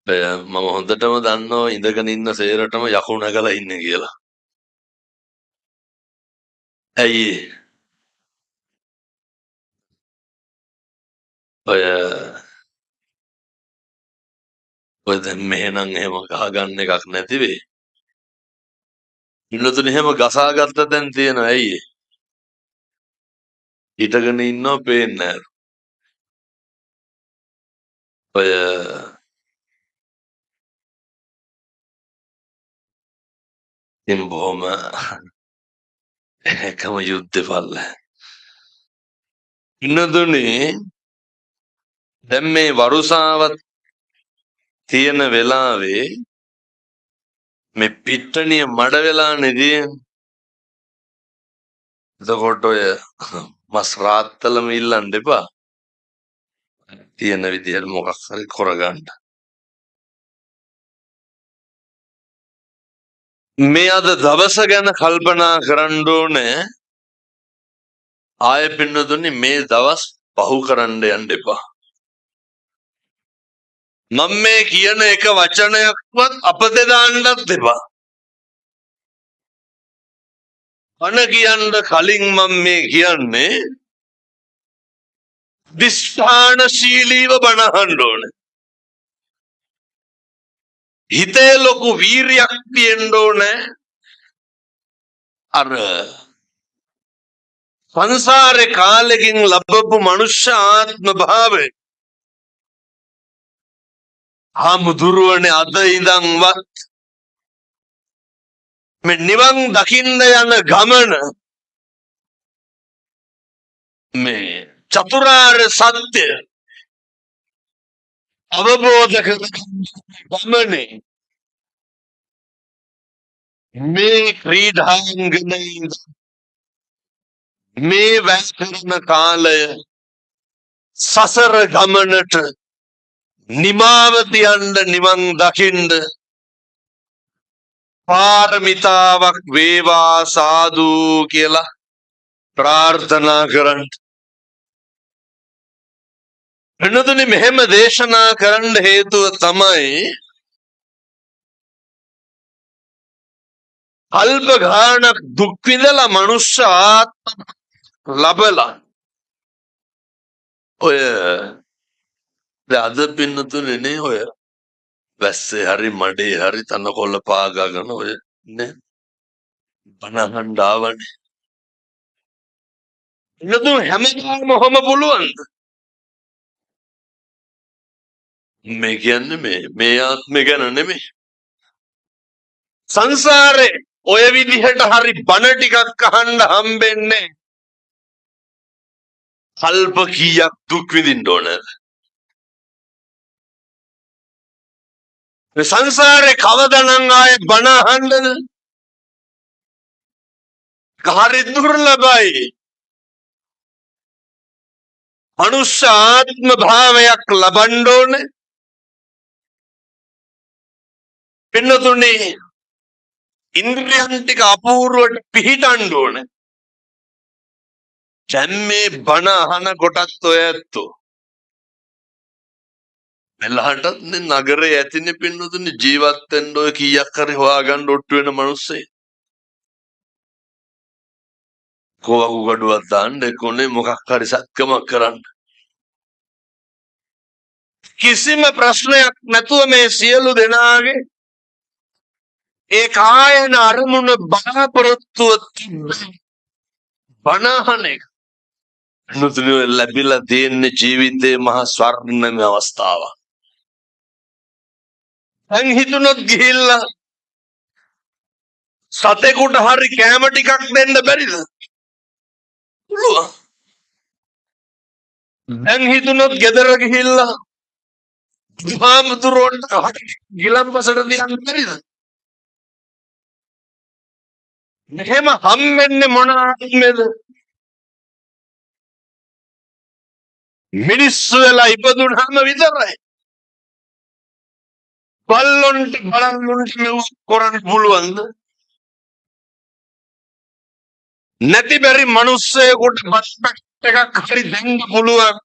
මම හොඳටම දන්නවා ඉඳගෙන ඉන්න සේරටම යකු නැගලා ඉන්නේ කියලා. ඇයි ඔය ඔය දැන් මෙහෙනම් එහෙම ගහගන්න එකක් නැති වෙයි. ඉන්නතුනේ එහෙම ගසාගත්ත දැන් තියෙනවා. ඇයි හිටගෙන ඉන්නව පේන්නේ නැහැ. ඔය ඉතින් බොහොම එකම යුද්ධේ පල්ල. ඉන්නතුනේ දැන් මේ වරුසාවත් තියෙන වෙලාවේ මේ පිට්ටනිය මඩ වෙලානේ තියෙන්නේ. එතකොට ඔය මස් රාත්තලම ඉල්ලන්න එපා. තියෙන විදිහට මොකක් හරි කරගන්න. මේ අද දවස ගැන කල්පනා කරන්න ඕනේ. ආයෙ පින්නතුනේ මේ දවස් පහු කරන්න යන්න එපා. මම මේ කියන එක වචනයක්වත් අපතේ දාන්නත් එපා. අන කියන්න කලින් මම මේ කියන්නේ දිස්ථානශීලීව බණහන්න ඕනේ. හිතේ ලොකු වීරියක් තියෙන්න ඕනේ. අර සංසාරේ කාලෙකින් ලැබපු මනුෂ්‍ය ආත්ම භාවය හාමුදුරුවනේ අද ඉඳන්වත් මේ නිවන් දකින්න යන ගමන මේ චතුරාර්ය සත්‍ය අවබෝධ කරගන්න ගමනේ මේ ක්‍රීඩාංගණයේ මේ වැස් කරන කාලය සසර ගමනට නිමාව තියන්න නිවන් දකින්න පාරමිතාවක් වේවා සාදු කියලා ප්‍රාර්ථනා කරන්න. එනතුනේ මෙහෙම දේශනා කරන්න හේතුව තමයි කල්ප ගානක් දුක් විඳලා මනුෂ්‍ය ආත්ම ලබලා ඔය අද පින්නතුනේ නේ ඔය වැස්සේ හරි මඩේ හරි තනකොළ පාගාගෙන ඔය නේ බනහන් ආවනේ. ඉන්නතු හැමදාම ඔහොම පුළුවන්ද? මේ කියන්නේ මේ ආත්මය ගැන නෙමෙයි. සංසාරේ ඔය විදිහට හරි බන ටිකක් අහන්න හම්බෙන්නේ කල්ප කීයක් දුක් විඳින්න ඕනද? මේ සංසාරේ කවදානම් ආයේ බන අහන්නද? හරි දුර්ලභයි. මනුෂ්‍ය ආත්ම භාවයක් ලබන්න ඕනේ. පින්නතුනේ ඉන්ද්‍රියන් ටික අපූර්වට පිහිටන්න ඕනේ. දැන් මේ බණ අහන කොටත් ඔය ඇත්තෝ මෙලහටත් නගරේ ඇතිනේ පින්නතුනේ ජීවත් වෙන්න ඔය කීයක් හරි හොයාගන්න ඔට්ටු වෙන මිනිස්සේ කොවකු ගඩුවක් දාන්න එක්කෝනේ මොකක් හරි සත්කමක් කරන්න කිසිම ප්‍රශ්නයක් නැතුව මේ සියලු දෙනාගේ ඒ කායන අරමුණ බලාපොරොත්තුව බණහන එක නුතුනේ ලැබිලා තියෙන ජීවිතේ මහා ස්වර්ණමය අවස්ථාවක්. දැන් හිතුනොත් ගිහිල්ලා සතෙකුට හරි කෑම ටිකක් දෙන්න බැරිද? පුළුවන්. දැන් හිතුනොත් ගෙදර ගිහිල්ලා බුදුහාමුදුරුවන්ට ගිලම්පසට තියන්න බැරිද? මෙහෙම හම්බෙන්නේ මොන ආත්මෙද? මිනිස්සු වෙලා ඉපදුනහම විතරයි. බල්ලොන්ට බලන්නුන්ට මෙව කරන්න පුළුවන්ද? නැති බැරි මිනිස්සෙකුට බස් එකක් හරි දෙන්න පුළුවන්.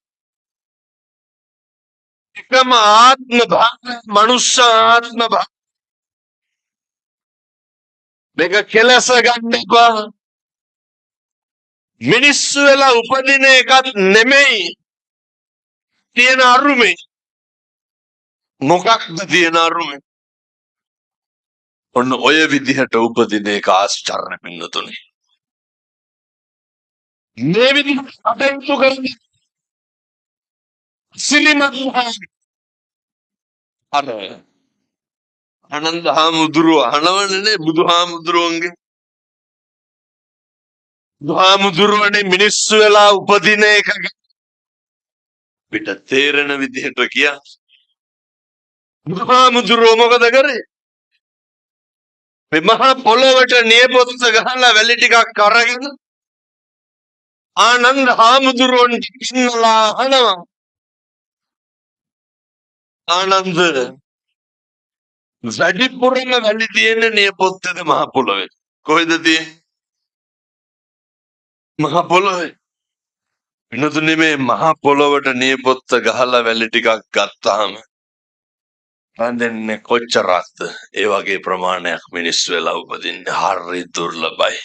එකම ආත්ම භාවය මනුෂ්‍ය ආත්ම භාවය මේක කෙලස ගන්න එපා. මිනිස්සු වෙලා උපදින එකත් නෙමෙයි තියෙන අරුමේ. මොකක්ද තියෙන අරුමේ? ඔන්න ඔය විදිහට උපදින එක ආශ්චර්ය පින්නතුනේ. මේ විදිහට කටයුතු කරන්නේ සිලිමත් අර ආනන්ද හාමුදුරුවෝ අහනවනේ බුදුහාමුදුරුවන්ගේ. බුදුහාමුදුරුවනේ මිනිස්සු වෙලා උපදින එක පිට තේරෙන විදිහට කියා. බුදුහාමුදුරුවෝ මොකද කරේ? මේ මහා පොළොවට නියපොත්ත ගහලා වැලි ටිකක් අරගෙන ආනන්ද හාමුදුරුවන් ඉන්නලා අහනවා, ආනන්ද වැඩිපුරම වැලි තියෙන නියපොත්තද මහා පොළොවේ? කොහෙද තියෙන්නේ? මහා පොළොවේ. වෙනතුනේ මේ මහා පොළොවට නියපොත්ත ගහලා වැලි ටිකක් ගත්තාම රැඳෙන්නේ කොච්චරක්ද? ඒ වගේ ප්‍රමාණයක් මිනිස්සු වෙලා උපදින්නේ. හරි දුර්ලභයි.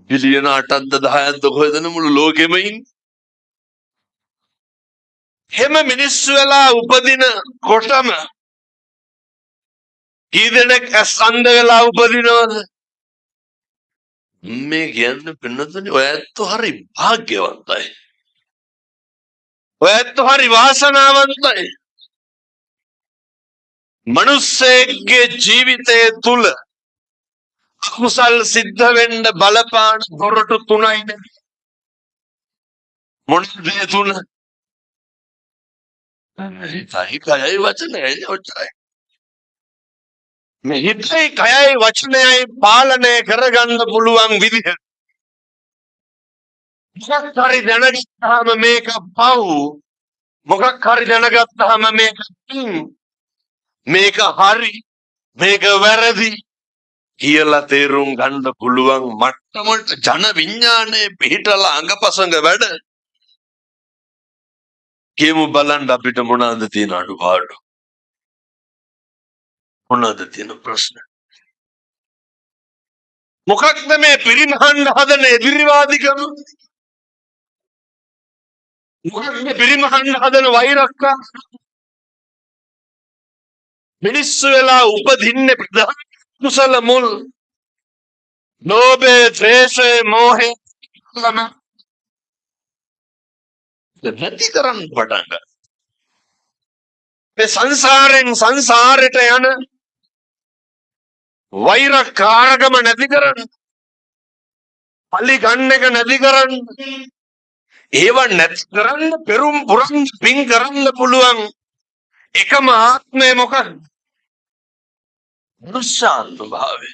බිලියන 8ක්ද 10ක්ද කොහෙද මුළු ලෝකෙම ඉන්නේ. හැම මිනිස්සු වෙලා උපදින කොටම කී දෙනෙක් ඇස් අන්ධ වෙලා උපදිනවද? මේ කියන්නේ පින්නතුනේ ඔය ඇත්තෝ හරි වාග්යවන්තයි. ඔය ඇත්තෝ හරි වාසනාවන්තයි. මනුස්සයෙක්ගේ ජීවිතය තුල අකුසල් සිද්ධ වෙන්න බලපාන දොරටු තුනයි. මොනද ඒ තුන? හිතයි කයයි වචනයයි. ඔච්චරයි. මේ හිතයි කයයි වචනයයි පාලනය කරගන්න පුළුවන් විදිහ මොකක් හරි දැනගත්තාම මේක පව්, මොකක් හරි දැනගත්තාම මේක පින්, මේක හරි, මේක වැරදි කියලා තේරුම් ගන්න පුළුවන් මට්ටමට ජන විඥානයේ පිහිටලා අංගපසංග වැඩ. කියමු බලන්න අපිට මොනවාද තියෙන අඩුපාඩු? මොනවාද තියෙන ප්‍රශ්න? මොකක්ද මේ පිරිමහන්න හදන එදිරිවාදිකම? මොකක්ද පිරිමහන්න හදන වෛරක්කම්? මිනිස්සු වෙලා උපදින්නේ ප්‍රධාන කුසල මුල් ලෝභය, ද්වේෂය, මෝහය නැති කරන්න පටන් ගන්න. මේ සංසාරෙන් සංසාරයට යන වෛරකාරකම නැති කරන්න, පලි ගන්න එක නැති කරන්න, ඒව නැති කරන්න පෙරුම් පුරන් පින් කරන්න පුළුවන් එකම ආත්මය මොකක්ද? මනුෂ්‍යාත්ම භාවය.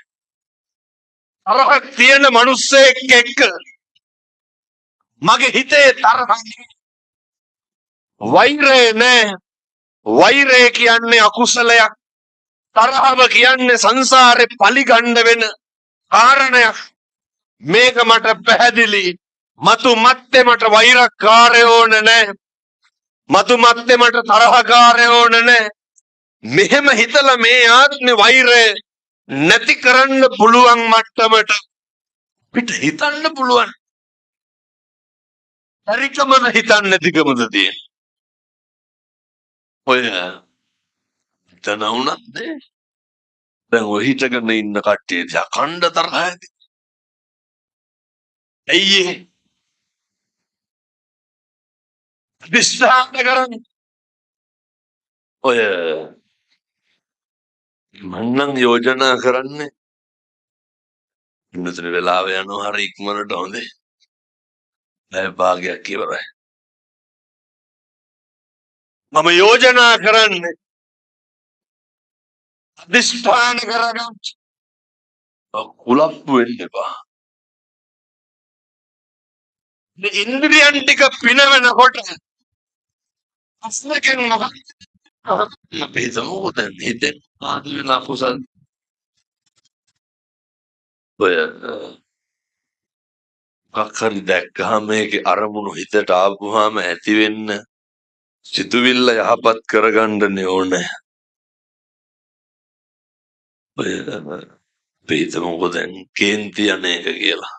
තරහක් තියෙන මිනිස්සෙක් එක්ක මගේ හිතේ තරහක්, වෛරය නෑ. වෛරය කියන්නේ අකුසලයක්. තරහව කියන්නේ සංසාරේ පලි ගන්න වෙන කාරණයක්. මේක මට පැහැදිලි. මතු මත්තේ මට වෛරකාරයෝ නෑ. මතු මත්තේ මට තරහකාරයෝ නෑ. මෙහෙම හිතලා මේ ආත්මේ වෛරය නැති කරන්න පුළුවන් මට්ටමට පිට හිතන්න පුළුවන්. හරිකමද හිතන්න නැතිකමද තියෙන්නේ? ඔය හිතන උනත් දැන් ඔය හිතගෙන ඉන්න කට්ටිය දිහා කණ්ඩ තරහ ඇති. ඇයි විශ්වාස කරන්නේ? ඔය මන්නම් යෝජනා කරන්නේ ඉන්නතර වෙලාව යනවා හරි ඉක්මනට. හොඳේ දැන් භාගයක් ඉවරයි. මම යෝජනා කරන්නේ අධිෂ්ඨාන කරගන්න කුලප්පු වෙන්න එපා. මේ ඉන්ද්‍රියන් ටික පිනවනකොට අස්ලකෙන් මොකක්ද අපේ සමෝද හිතේ ආදින අකුසල් ඔය මොකක් හරි දැක්කහම මේකේ අරමුණු හිතට ආපුවාම ඇති වෙන්න සිතුවිල්ල යහපත් කරගන්න ඕනේ. අපි හිතමුකෝ දැන් කේන්ති යන එක කියලා.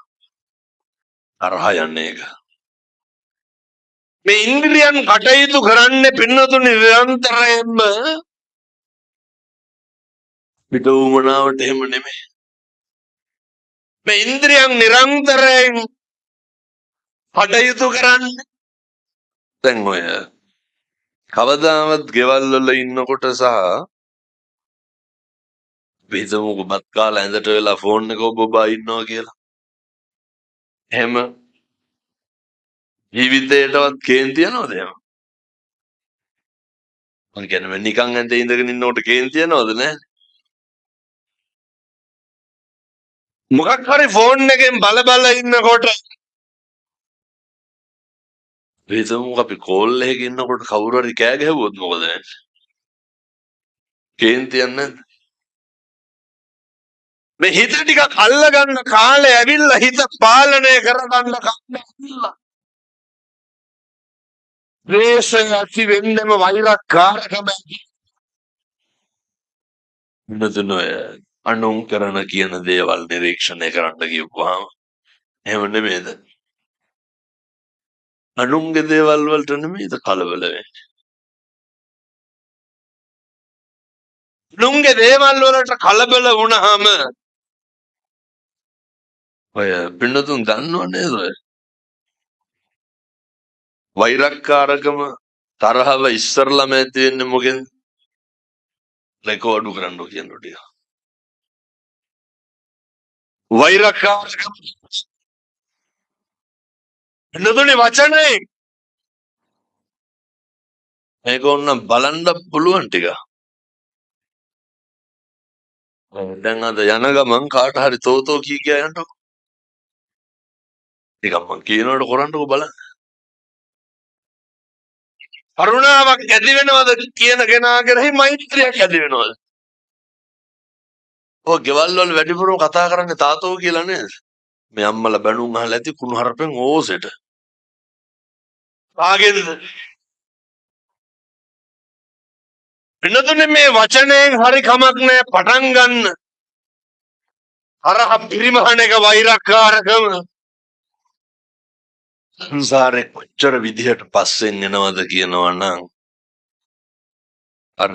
තරහ යන එක. මේ ඉන්ද්‍රියන් කටයුතු කරන්නේ පින්නතුනි නිරන්තරයෙන්ම පිට වුමනාවට එහෙම නෙමෙයි. මේ ඉන්ද්‍රියන් නිරන්තරයෙන් කටයුතු කරන්නේ දැන් ඔය කවදාවත් ගෙවල් වල ඉන්නකොට සහ හිතමුකෝ බත් කාලා ඇඳට වෙලා ෆෝන් එක ඔබා ඉන්නවා කියලා. එහෙම ජීවිතේටවත් කේන්ති යනවද එහෙම? මං කියන්නේ නිකන් ඇඳේ ඉඳගෙන ඉන්නකොට කේන්ති යනවද නැහැ? මොකක් හරි ෆෝන් එකෙන් බල බල ඉන්නකොට හිතමුකෝ අපි කෝල් එකක ඉන්නකොට කවුරු හරි කෑ ගැහුවොත් මොකද වෙන්නේ? කේන්ති යන්නේ නැද්ද? මේ හිත ටිකක් අල්ලගන්න කාලේ ඇවිල්ලා හිත පාලනය කරගන්න කාලේ ඇවිල්ලා ද්වේෂය ඇති වෙන්නම වෛරක්කාරකම නතුනොය අනුන් කරන කියන දේවල් නිරීක්ෂණය කරන්න කියපුවාම එහෙම නෙමෙයිද? අනුන්ගේ දේවල් වලට නෙමෙයිද කලබල වෙන්නේ? අනුන්ගේ දේවල් වලට කලබල වුණාම ඔය පින්නතුන් දන්නව නේද ඔය වෛරක්කාරකම තරහව ඉස්සරලම ඇති වෙන්නේ මොකෙන්ද? රෙකෝඩ් කරන්න කියනවා ටික. වෛරක්කාරකම පින්නතුනේ වචනේ මේක ඕන බලන්න පුළුවන් ටික. දැන් අද යන ගමන් කාට හරි තෝතෝ කී කියා යන්නකො. ටිකක් මං කියනකොට කරන්නකො බලන්න. කරුණාවක් ඇති වෙනවද කියන කෙනා කෙරෙහි මෛත්‍රියක් ඇති වෙනවද? ඔය ගෙවල් වල වැඩිපුරම කතා කරන්නේ තාතෝ කියලා නේද? මේ අම්මලා බැනුම් අහලා ඇති කුණු හරපෙන් ඕසෙට. කාගෙන්ද? එන්නතුනේ මේ වචනයෙන් හරි කමක් නැහැ පටන් ගන්න. අරහ පිරිමහන එක වෛරක්කාරකම. සංසාරේ කොච්චර විදිහට පස්සෙන් එනවද කියනවා නම් අර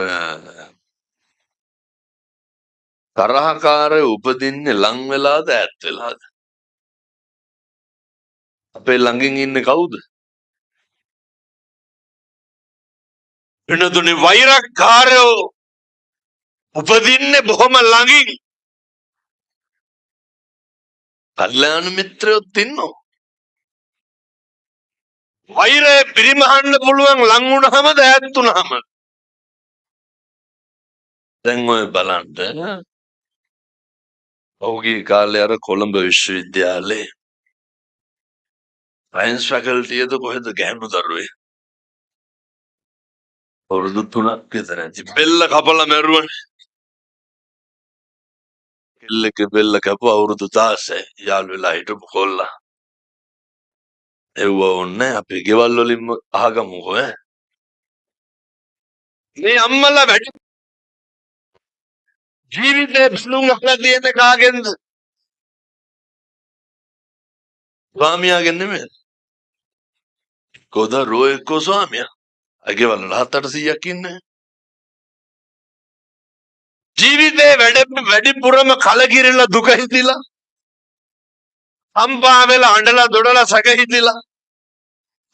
තරහකාරය උපදින්නේ ලං වෙලාද ඈත් වෙලාද? අපේ ළඟින් ඉන්නේ කවුද? එනතුනේ වෛරක්කාරයෝ උපදින්නේ බොහොම ළඟින්. කල්යාණ මිත්‍රයොත් ඉන්නවා. වෛරය පිරිමහන්න පුළුවන් ලං වුණාමද ඈත් වුණාම? දැන් ඔය බලන්න ඔහුගේ කාලේ අර කොළඹ විශ්වවිද්‍යාලේ සයන්ස් ෆැකල්ටියද කොහෙද ගෑනු දරුවේ අවුරුදු 3ක් විතර ඇති බෙල්ල කපලා මැරුවනේ. කෙල්ලක බෙල්ල කපුව අවුරුදු 16 යාළු වෙලා හිටපු කොල්ලා. එව්ව ඕන්නේ අපේ ගෙවල් වලින්ම අහගමුකෝ ඈ. මේ අම්මලා වැඩි ජීවිතේ බැලුම් අහලා තියෙන කාගෙන්ද? ස්වාමියාගෙන් නෙමෙයි. කොද රෝයකෝ ස්වාමියා. අගේවල 7-800ක් ඉන්නේ. ජීවිතේ වැඩිපුරම කලකිරිලා දුක හිතිලා අම්පා වෙලා අඬලා දොඩලා සැක හිතිලා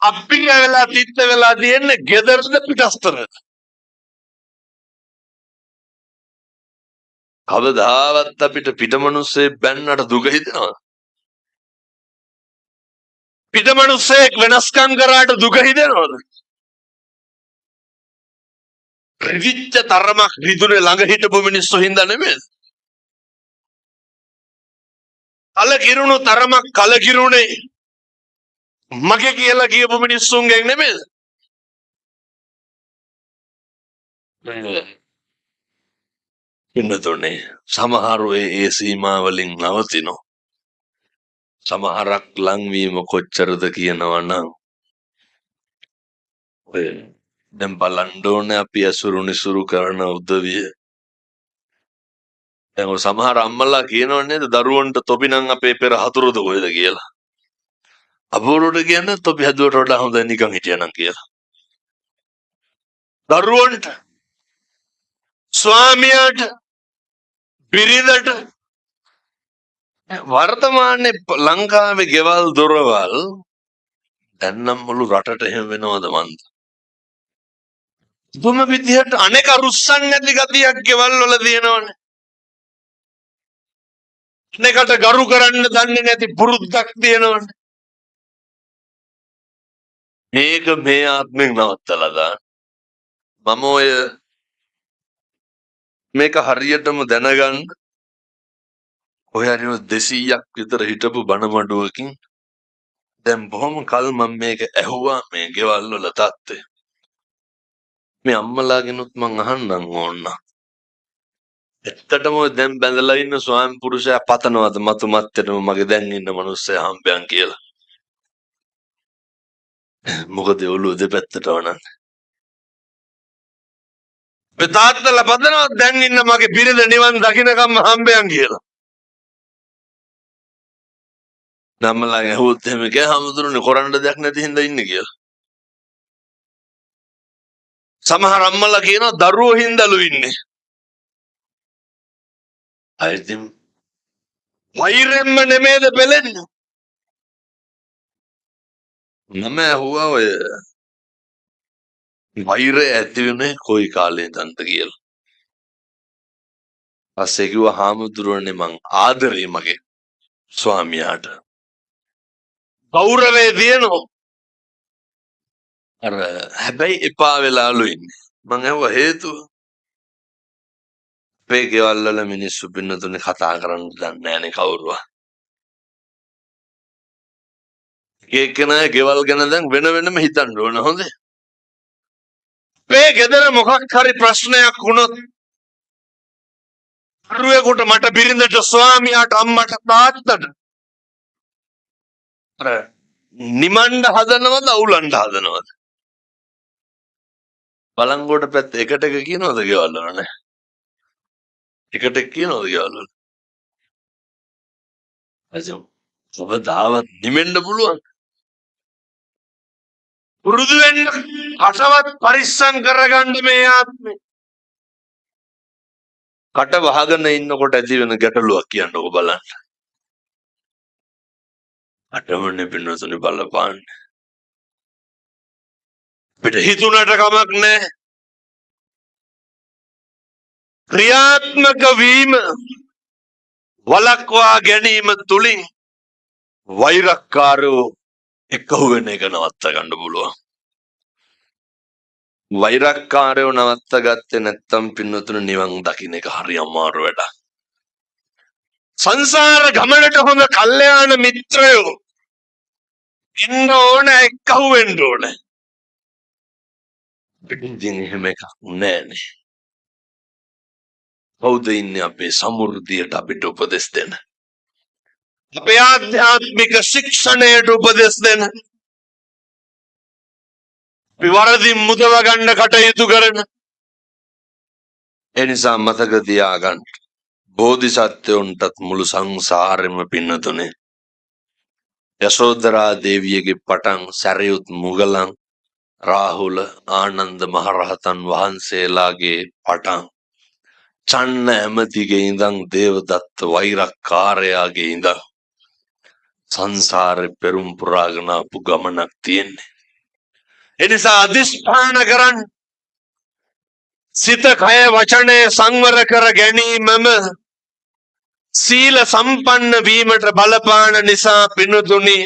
අප්පිය වෙලා තිත්ත වෙලා තියෙන්නේ ගෙදරද පිටස්තරද? කවදාවත් අපිට පිටමනුස්සේ බැන්නට දුක හිතෙනවද? පිටමනුස්සෙක් වෙනස්කම් කරාට දුක හිතෙනවද? රිදිච්ච තරමක් රිදුනේ ළඟ හිටපු මිනිස්සු හින්දා නෙමෙයි. කලකිරුණු තරමක් කලකිරුණේ මගේ කියලා කියපු මිනිස්සුන්ගෙන් නෙමෙයි. ඉන්නතෝනේ සමහරු ඒ සීමා වලින් නවතිනෝ. සමහරක් ලංවීම කොච්චරද කියනවා නම් ඔය දැන් බලන්න ඕනේ අපි ඇසුරු නිසුරු කරන උදවිය. දැන් ඔය සමහර අම්මලා කියනව නේද දරුවන්ට තොපි නම් අපේ පෙර හතුරුද කොහෙද කියලා. අපෝරට කියන්නේ තොපි හැදුවට වඩා හොඳ නිකන් හිටියනම් කියලා. දරුවන්ට ස්වාමියාට බිරිඳට වර්තමානයේ ලංකාවේ ගෙවල් දොරවල් දැන් නම් මුළු රටට එහෙම වෙනවද මන්ද? දුම විදිහට අනේක රුස්සන් නැති ගතියක් ගෙවල් වල තියෙනවනේ. අනේකට ගරු කරන්න දන්නේ නැති පුරුද්දක් තියෙනවනේ. මේක මේ ආත්මෙන් නවත්තලා දාන්න. මම ඔය මේක හරියටම දැනගන්න ඔය හරිම 200ක් විතර හිටපු බණමඩුවකින් දැන් බොහොම කල් මම මේක ඇහුවා මේ ගෙවල් වල තත්ත්වය. මේ අම්මලාගෙනුත් මං අහන්නම් ඕන්න. ඇත්තටම දැන් බැඳලා ඉන්න ස්වාමි පුරුෂයා පතනවාද මතු මත්තේටම මගේ දැන් ඉන්න මිනිස්සයා හම්බයන් කියලා. මොකද ඔළුව දෙපැත්තට වනන්. තාත්තලා පතනවාද දැන් ඉන්න මගේ බිරිඳ නිවන් දකින්නකම් හම්බයන් කියලා. නම්මලාගේ ඇහුවොත් එහෙම කිය හැමදෙරුනේ කරන්න දෙයක් නැති හින්දා ඉන්නේ කියලා. සමහර අම්මලා කියනවා දරුවෝ හින්දාලු ඉන්නේ. අයිතින් වෛරෙන්ම නෙමෙයිද පෙලෙන්නේ. මම ඇහුවා ඔය වෛරය ඇති වෙන්නේ කොයි කාලේ ඉඳන්ද කියලා. පස්සේ කිව්වා හාමුදුරුවනේ මං ආදරේ මගේ ස්වාමියාට. ගෞරවය දිනනවා. අර හැබැයි එපා වෙලාලු ඉන්නේ. මං ඇහුවා හේතුව. අපේ ගෙවල් වල මිනිස්සු පින්නතුනේ කතා කරන්න දන්නේ නැහනේ කවුරුවා. ඒකනේ ගෙවල් ගැන දැන් වෙන වෙනම හිතන්න ඕන හොඳේ. මේ ගෙදර මොකක් හරි ප්‍රශ්නයක් වුණොත් දරුවෙකුට මට බිරිඳට ස්වාමියාට අම්මට තාත්තට අර නිමණ්ඩ හදනවද අවුලන්න හදනවද? බලංගොඩ පැත්ත එකට එක කියනවද ගෙවල් වල නේ? එකට එක කියනවද ගෙවල් වල? අසම් ඔබ දාවත් නිමෙන්න පුළුවන්. පුරුදු වෙන්න කටවත් පරිස්සම් කරගන්න මේ ආත්මේ. කට වහගෙන ඉන්නකොට ඇති වෙන ගැටලුවක් කියන්නකො බලන්න. අටමනේ පින්නසුනේ බලපාන්න. පිට හිතුණට කමක් නැහැ. ක්‍රියාත්මක වීම වලක්වා ගැනීම තුලින් වෛරක්කාරෝ එකහුව වෙන එක නවත්ත ගන්න පුළුවන්. වෛරක්කාරයෝ නවත්ත ගත්තේ නැත්තම් පින්නතුන නිවන් දකින්න එක හරි අමාරු වැඩක්. සංසාර ගමනට හොඳ කල්යාණ මිත්‍රයෝ ඉන්න ඕන එකහුව වෙන්න ඕන. ඉතින් එහෙම එකක් නෑනේ. කවුද ඉන්නේ අපේ සමෘද්ධියට අපිට උපදෙස් දෙන්න? අපේ ආධ්‍යාත්මික ශික්ෂණයට උපදෙස් දෙන්න. විවරදින් මුදව ගන්න කටයුතු කරන. ඒ නිසා මතක තියාගන්න. බෝධිසත්වයන්ටත් මුළු සංසාරෙම පින්නතුනේ. යශෝදරා දේවියගේ පටන් සැරියුත් මුගලන් රාහුල ආනන්ද මහරහතන් වහන්සේලාගේ පටන් චන්න ඇමතිගේ ඉඳන් දේවදත්ත වෛරක්කාරයාගේ ඉඳන් සංසාරේ පෙරම් පුරාගෙන ආපු ගමනක් තියෙන්නේ. එනිසා අදිස්ථාන කරන් සිත කය වචනය සංවර කර ගැනීමම සීල සම්පන්න වීමට බලපාන නිසා පිනුතුනි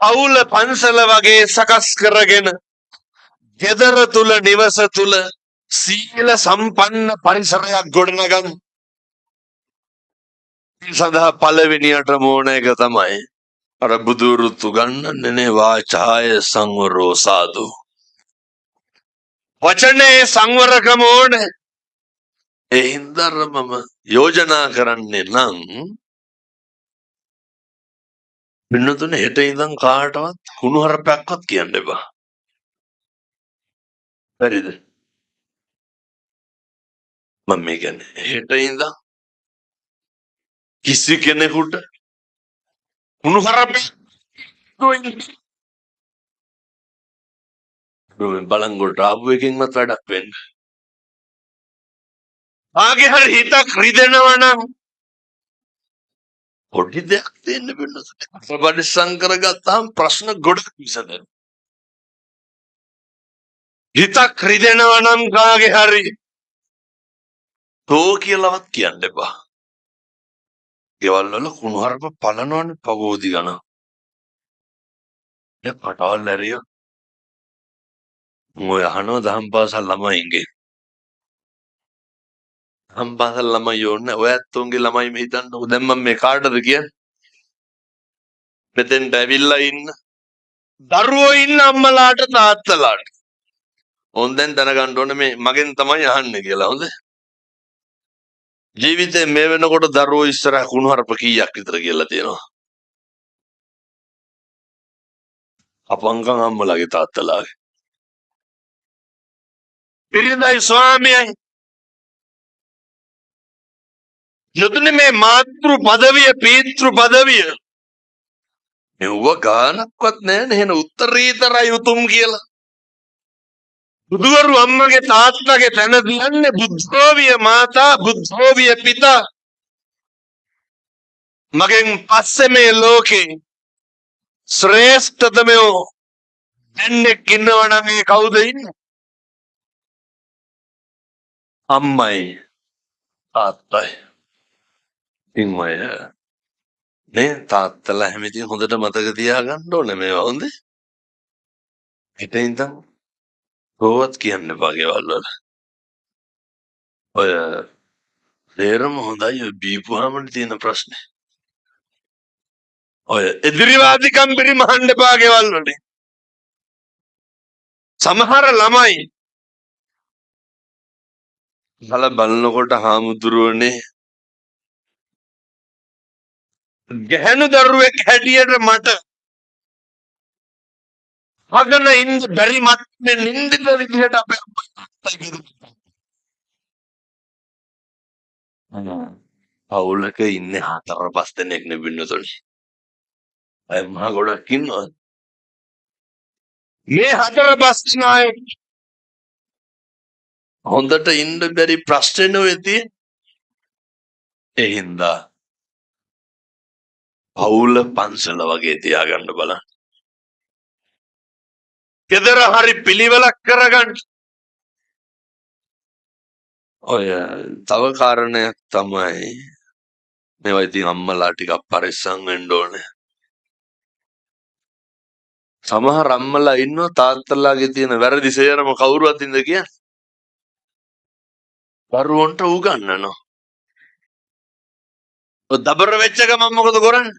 අවුල පන්සල වගේ සකස් කරගෙන ගෙදර තුල නිවස තුල සීල සම්පන්න පරිසරයක් ගොඩනගන්න. සඳහා පළවෙනියට ඕන එක තමයි අර බුදුරුතු ගන්නන්නේ වාචාය සංවරෝ සාදු. වචනේ සංවරකම ඕනේ. ඒ හින්දා මම යෝජනා කරන්නේ නම් පින්නතුනේ හෙට ඉඳන් කාටවත් කුණුහරුපයක්වත් කියන්න එපා. හරිද? මම මේ කියන්නේ හෙට ඉඳන් කිසි කෙනෙකුට කුණු හරපේ බලංගොඩට ආපු එකකින්වත් වැඩක් වෙන්න. ආගේ හරි හිතක් රිදෙනවා නම් පොඩි දෙයක් දෙන්න වෙනවා. පරිස්සම් කරගත්තාම ප්‍රශ්න ගොඩක් විසඳෙනවා. හිතක් රිදෙනවා නම් කාගේ හරි තෝ කියලාවත් කියන්න එපා. ගෙවල් වල කුණු හරප පලනවනේ පගෝදි ගන්න. ඒ පටවල් ඇරිය මොය අහනවා දහම් පාසල් ළමයින්ගේ. දහම් පාසල් ළමයි ඕනේ ඔය ඇත්තොන්ගේ ළමයි මේ හිතන්නකො දැන් මම මේ කාටද කියන්නේ? මෙතෙන්ට ඇවිල්ලා ඉන්න දරුවෝ ඉන්න අම්මලාට තාත්තලාට. හොඳෙන් දැනගන්න ඕනේ මේ මගෙන් තමයි අහන්නේ කියලා. හොඳ ජීවිතේ මේ වෙනකොට දරුවෝ ඉස්සරහ කුණු හරප කීයක් විතර කියලා තියෙනවා. අපංකම් අම්මලාගේ තාත්තලාගේ. පිරිඳයි ස්වාමියයි යොදුනේ මේ මාතෘ පදවිය පීතෘ පදවිය මෙව ගානක්වත් නැහැ නේ උත්තරීතරයි උතුම් කියලා. බුදුවරු අම්මගේ තාත්තගේ තැන දියන්නේ බුද්ධෝවිය මාතා බුද්ධෝවිය පිතා. මගෙන් පස්සේ මේ ලෝකේ ශ්‍රේෂ්ඨතමෝ දෙන්නෙක් ඉන්නවා නම් ඒ කවුද ඉන්නේ? අම්මයි තාත්තයි. ඉන්මය නේ තාත්තලා හැමතිස්සෙම හොඳට මතක තියාගන්න ඕනේ මේවා. හොඳේ හිත ඉඳන් කොහොත් කියන්න එපා ගෙවල් වල. ඔය දේරම හොඳයි ඔය බීපුවාම තියෙන ප්‍රශ්නේ. ඔය එදිරිවාදිකම් පිරිමහන්න එපා ගෙවල් වල. සමහර ළමයි බලනකොට හාමුදුරුවනේ ගැහැණු දරුවෙක් හැටියට මට අගන ඉන්න බැරි මත්නේ නින්දිත විදිහට අපේ පවුලක ඉන්නේ 4-5 දෙනෙක් නෙබින්නතොනේ. අය මහ ගොඩක් ඉන්නවා. මේ 4-5 නායක හොඳට ඉන්න බැරි ප්‍රශ්න නෙවෙයි. ඒ හින්දා පවුල පන්සල වගේ තියාගන්න බලන්න. ගෙදර හරි පිළිවෙලක් කරගන්න. ඔය තව කාරණයක් තමයි මේවා ඉතින් අම්මලා ටිකක් පරිස්සම් වෙන්න ඕනේ. සමහර අම්මලා ඉන්නවා තාත්තලාගේ තියෙන වැරදි සේරම කවුරුවත් ඉඳ කියන්නේ. දරුවන්ට උගන්වනවා. ඔය දබර වෙච්ච ගමන් මොකද කරන්නේ?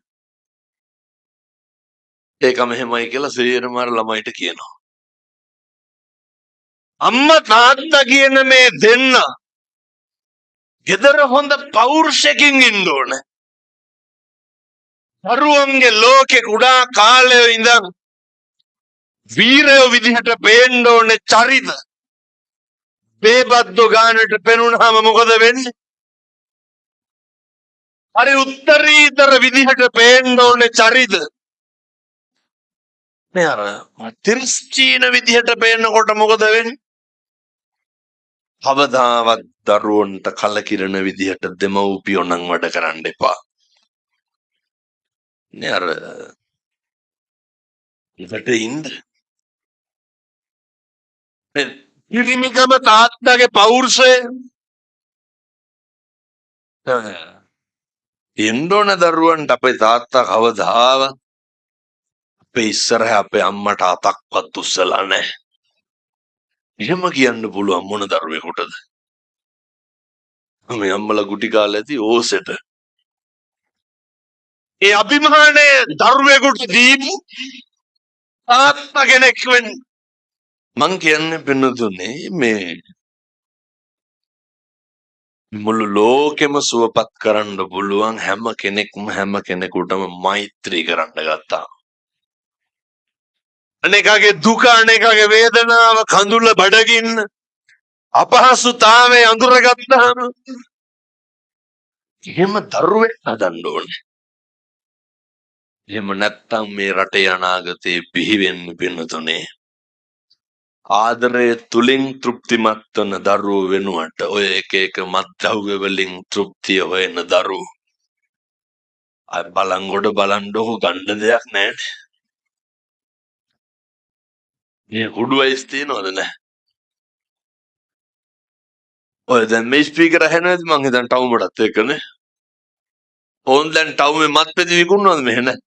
ඒක මෙහෙමයි කියලා සේරම අර ළමයිට කියනවා. අම්මා තාත්තා කියන මේ දෙන්න ගෙදර හොඳ පෞරුෂයකින් ඉන්න ඕනේ. දරුවන්ගේ ලෝකේ කුඩා කාලේ ඉඳන් වීරයෝ විදිහට පේන්න ඕනේ චරිත. බේබද්දෝ ගානට පෙනුනහම මොකද වෙන්නේ? හරි උත්තරීතර විදිහට පේන්න ඕනේ චරිත. මේ අර තිරස්චීන විදිහට පේනකොට මොකද වෙන්නේ? කවදාවත් දරුවන්ට කලකිරෙන විදිහට දෙමව්පියෝ නම් වැඩ කරන්න එපා. නේ අර ඉකට ඉන්න පිරිමිකම තාත්තගේ පෞරුෂය එන්න ඕන දරුවන්ට. අපේ තාත්තා කවදාවත් අපේ ඉස්සරහ අපේ අම්මට අතක්වත් උස්සලා නැහැ. එහෙම කියන්න පුළුවන් මොන දරුවෙකුටද? මේ අම්මලා ගුටි කාලේ ඇති ඕසෙට. ඒ අභිමානය දරුවෙකුට දීපු තාත්තා කෙනෙක් වෙන්න. මං කියන්නේ පින්නතුනේ මේ මුළු ලෝකෙම සුවපත් කරන්න පුළුවන් හැම කෙනෙක්ම හැම කෙනෙකුටම මෛත්‍රී කරන්න ගත්තා. අනේකගේ දුක අනේකගේ වේදනාව කඳුල බඩගින්න අපහසුතාවය අඳුරගත්තාම එහෙම දරුවෙක් හදන්න ඕනේ. එහෙම නැත්තම් මේ රටේ අනාගතේ බිහි වෙන්න පින්නතුනේ. ආදරය තුලින් තෘප්තිමත් වන දරුවෝ වෙනුවට ඔය එක මත්ද්‍රව්‍ය වලින් තෘප්තිය හොයන දරුවෝ. අය බලංගොඩ බලන්නකො ගන්න දෙයක් නැහැ. මේ කුඩු වයිස් තියනවද නැහැ? ඔය දැන් මේ ස්පීකර් ඇහෙනවද මං හිතන් ටවුමටත් එක්කනේ. ඕන් දැන් ටවුමේ මත්පැති විකුණනවද මෙහෙ නැහැ?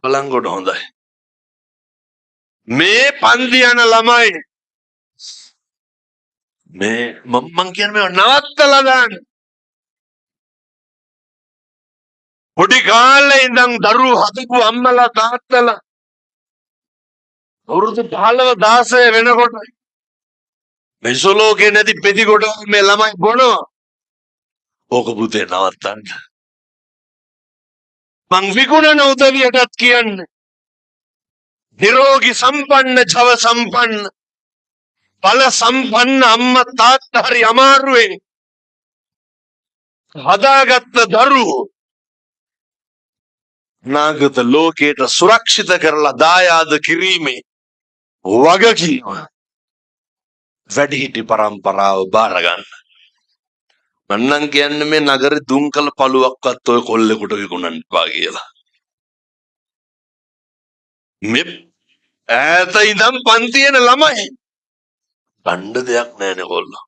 බලංගොඩ හොඳයි. මේ පන්ති යන ළමයි මේ මං කියන්නේ මේ නවත්තලා දාන්න. පොඩි කාලේ ඉඳන් දරුවෝ හදපු අම්මලා තාත්තලා අවුරුදු 15 16 වෙනකොට මෙසලෝකේ නැති පෙති කොට මේ ළමයි බොනවා. ඕක පුතේ නවත්තන්න. මං විකුණන උදවියටත් කියන්නේ නිරෝගී සම්පන්න ජව සම්පන්න බල සම්පන්න අම්මා තාත්තා හරි අමාරුවෙන් හදාගත්ත දරුවෝ නාගත ලෝකයට සුරක්ෂිත කරලා දායාද කිරීමේ වගකීම වැඩිහිටි පරම්පරාව බාර ගන්න. මන්නම් කියන්නේ මේ නගරේ දුම්කල පළුවක්වත් ඔය කොල්ලෙකුට විකුණන්න එපා කියලා. මේ ඈත ඉඳන් පන්ති යන ළමයි ගන්න දෙයක් නැහැනේ කොල්ලෝ.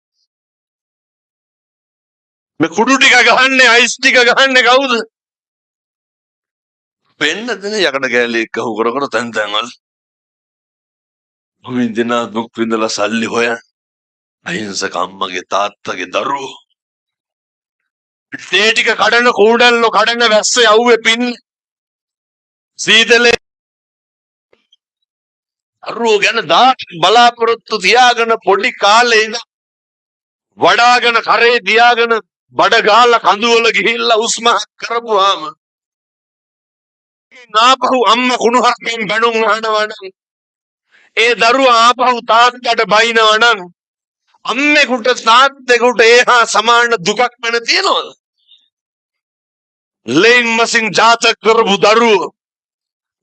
මේ කුඩු ටික ගහන්නේ අයිස් ටික ගහන්නේ කවුද? වෙන්න දෙන යකඩ කෑලි එක්ක හු කර කර තැන් තැන්වල විඳින දුක් විඳලා සල්ලි හොයන් අහිංසක අම්මගේ තාත්තගේ දරුවෝ තේ ටික කඩන කූඩල්ලෝ කඩන වැස්ස යව්වේ පින් සීතලේ දරුවෝ ගැන දාට බලාපොරොත්තු තියාගෙන පොඩි කාලේ ඉඳන් වඩාගෙන කරේ තියාගෙන බඩ ගහලා කඳුවල ගිහිල්ලා උස්මහත් කරපුවාම නාපහු අම්මා කුණුහරුපෙන් බැනුම් අහනවා නම් ඒ දරුවා ආපහු තාත්තට බයිනවා නම් අම්මෙකුට තාත්තෙකුට ඒහා සමාන දුකක් වෙන තියනවද? ලෙන් මසින් ජාතක කරපු දරුවෝ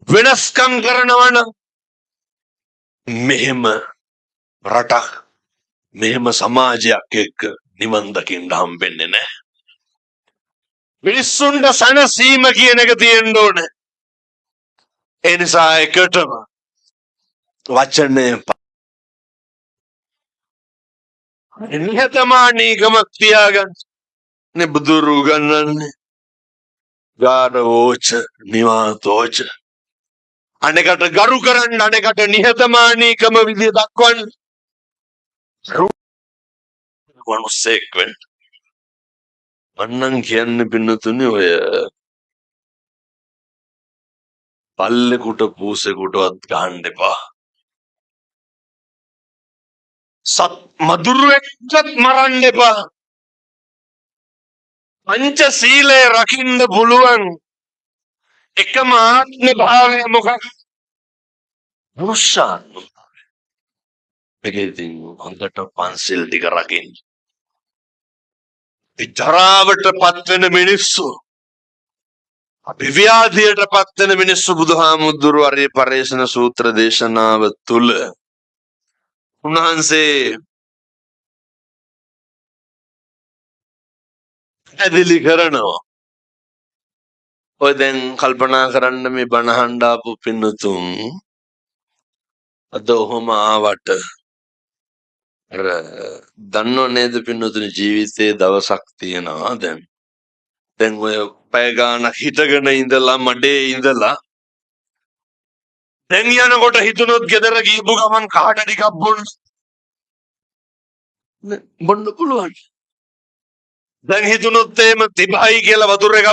වෙනස්කම් කරනවා නම් මෙහෙම රටක් මෙහෙම සමාජයක් එක්ක නිවන් දකින්න හම්බෙන්නේ නැහැ. මිනිස්සුන්ට සනසීම කියන එක තියෙන්න ඕනේ. ඒ නිසා එකටම වචනේ නිහතමානීකමක් තියාගන්න නේ බුදුරු ගන්නන්නේ. ගාරවෝච නිවාතෝච අනෙකට ගරු කරන්න අනෙකට නිහතමානීකම විදිය දක්වන්න මනුස්සෙක් වෙන්න. අන්නම් කියන්නේ පින්නතුනේ ඔය පල්ලෙකුට පූසෙකුටවත් ගහන්න එපා. සත් මදුරුවෙක්වත් මරන්න එපා. පංච සීලය රකින්න පුළුවන් එකම ආත්ම භාවය මොකක්ද? මුෂාත්ම භාවය. මේකෙන් හොඳට පන්සිල් ටික රකින්න. විතරාවට පත් වෙන මිනිස්සු අපි ව්‍යාධියට පත් වෙන මිනිස්සු බුදුහාමුදුරුවෝ අරේ පරේෂණ සූත්‍ර දේශනාව තුල උන්වහන්සේ ඇදලි කරනවා. ඔය දැන් කල්පනා කරන්න මේ බණ අහන්න ආපු පින්නතුන් අද ඔහොම ආවට අර දන්නව නේද පින්නතුනි ජීවිතේ දවසක් තියෙනවා දැන් ඔය පැය ගානක් හිටගෙන ඉඳලා මඩේ ඉඳලා දැන් යනකොට හිතුනොත් ගෙදර ගිහපු ගමන් කාට ටිකක් බොන්න පුළුවන්. දැන් හිතුනොත් එහෙම තිබයි කියලා වතුර එකක්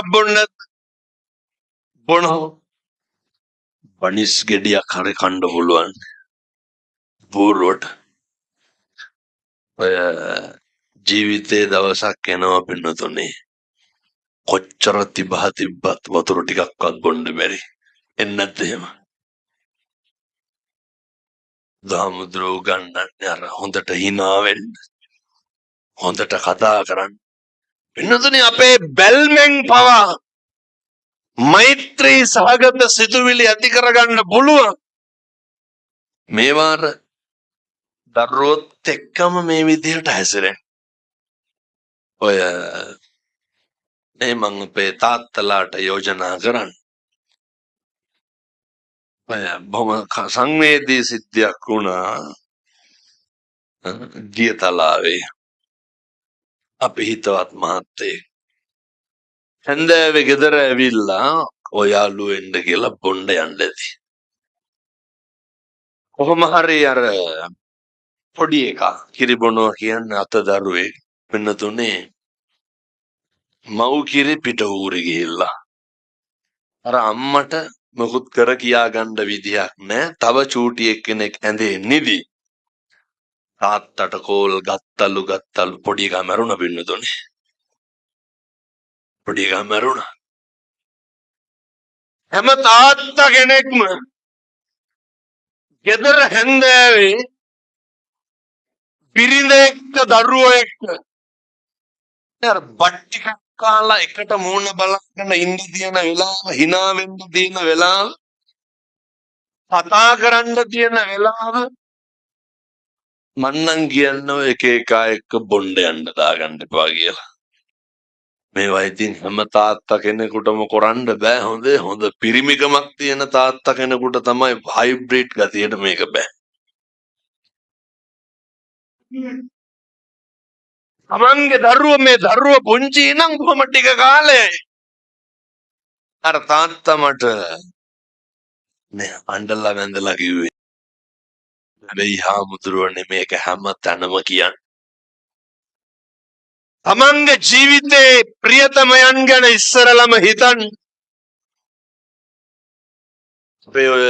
බොනවා. බනිස් ගෙඩියක් හරි කන්න පුළුවන්. බෝරුවට ඔය ජීවිතේ දවසක් එනවා පින්නතුනේ. කොච්චර තිබ්බත් වතුර ටිකක්වත් බොන්න බැරි. එන්නත් එහෙම. බුදුහාමුදුරුවෝ උගන්වන්නේ අර හොඳට hina වෙන්න, හොඳට කතා කරන්න. වෙනතුනේ අපේ බැල්මෙන් පවා මෛත්‍රී සහගත සිතුවිලි ඇති කරගන්න පුළුවන්. මේවාර දරුවොත් එක්කම මේ විදිහට හැසිරෙන්න. ඔය මේ මං අපේ තාත්තලාට යෝජනා කරන්න. ඔය බොහොම සංවේදී සිද්ධියක් වුණා දියතලාවේ. අපි හිතවත් මහත්තයෙක් හැන්දෑවේ ගෙදර ඇවිල්ලා ඔයාලු එන්න කියලා බොණ්ඩ යන්න ඇති. කොහොම හරි අර පොඩි එකා කිරිබොනවා කියන්නේ අතදරුවෙක් වෙනතුනේ මව් කිරි පිට ඌරි ගිහිල්ලා අර අම්මට මොකුත් කර කියා ගන්න විදියක් නැහැ. තව චූටි එක්කෙනෙක් ඇඳේ නිදි. තාත්තට කෝල් ගත්තලු පොඩි එකා මැරුණ වෙනතුනේ. පොඩි එකා මැරුණා. හැම තාත්තා කෙනෙක්ම ගෙදර හැන්දෑවේ බිරිඳ එක්ක දරුවෝ එක්ක අර බට්ටික කාලා එකට මූණ බලන්න ඉන්න තියෙන වෙලාව, hina වෙන්න තියෙන වෙලාව, කතා කරන්න තියෙන වෙලාව මන්නම් කියන්නේ එක එකා එක්ක බොණ්ඩ යන්න දාගන්න එපා කියලා. මේවා ඉතින් හැම තාත්තා කෙනෙකුටම කරන්න බෑ. හොඳ පිරිමිකමක් තියෙන තාත්තා කෙනෙකුට තමයි හයිබ්‍රිඩ් ගතියට මේක බෑ. තමන්ගේ දරුව පුංචි නම් කොහොම ටික කාලේ අර තාත්තා මට නේ අඬලා වැඳලා කිව්වේ හැබැයි හාමුදුරුවනේ මේක හැම තැනම කියන්නේ තමන්ගේ ජීවිතේ ප්‍රියතමයන් ගැන ඉස්සරලම හිතන්න. අපේ ඔය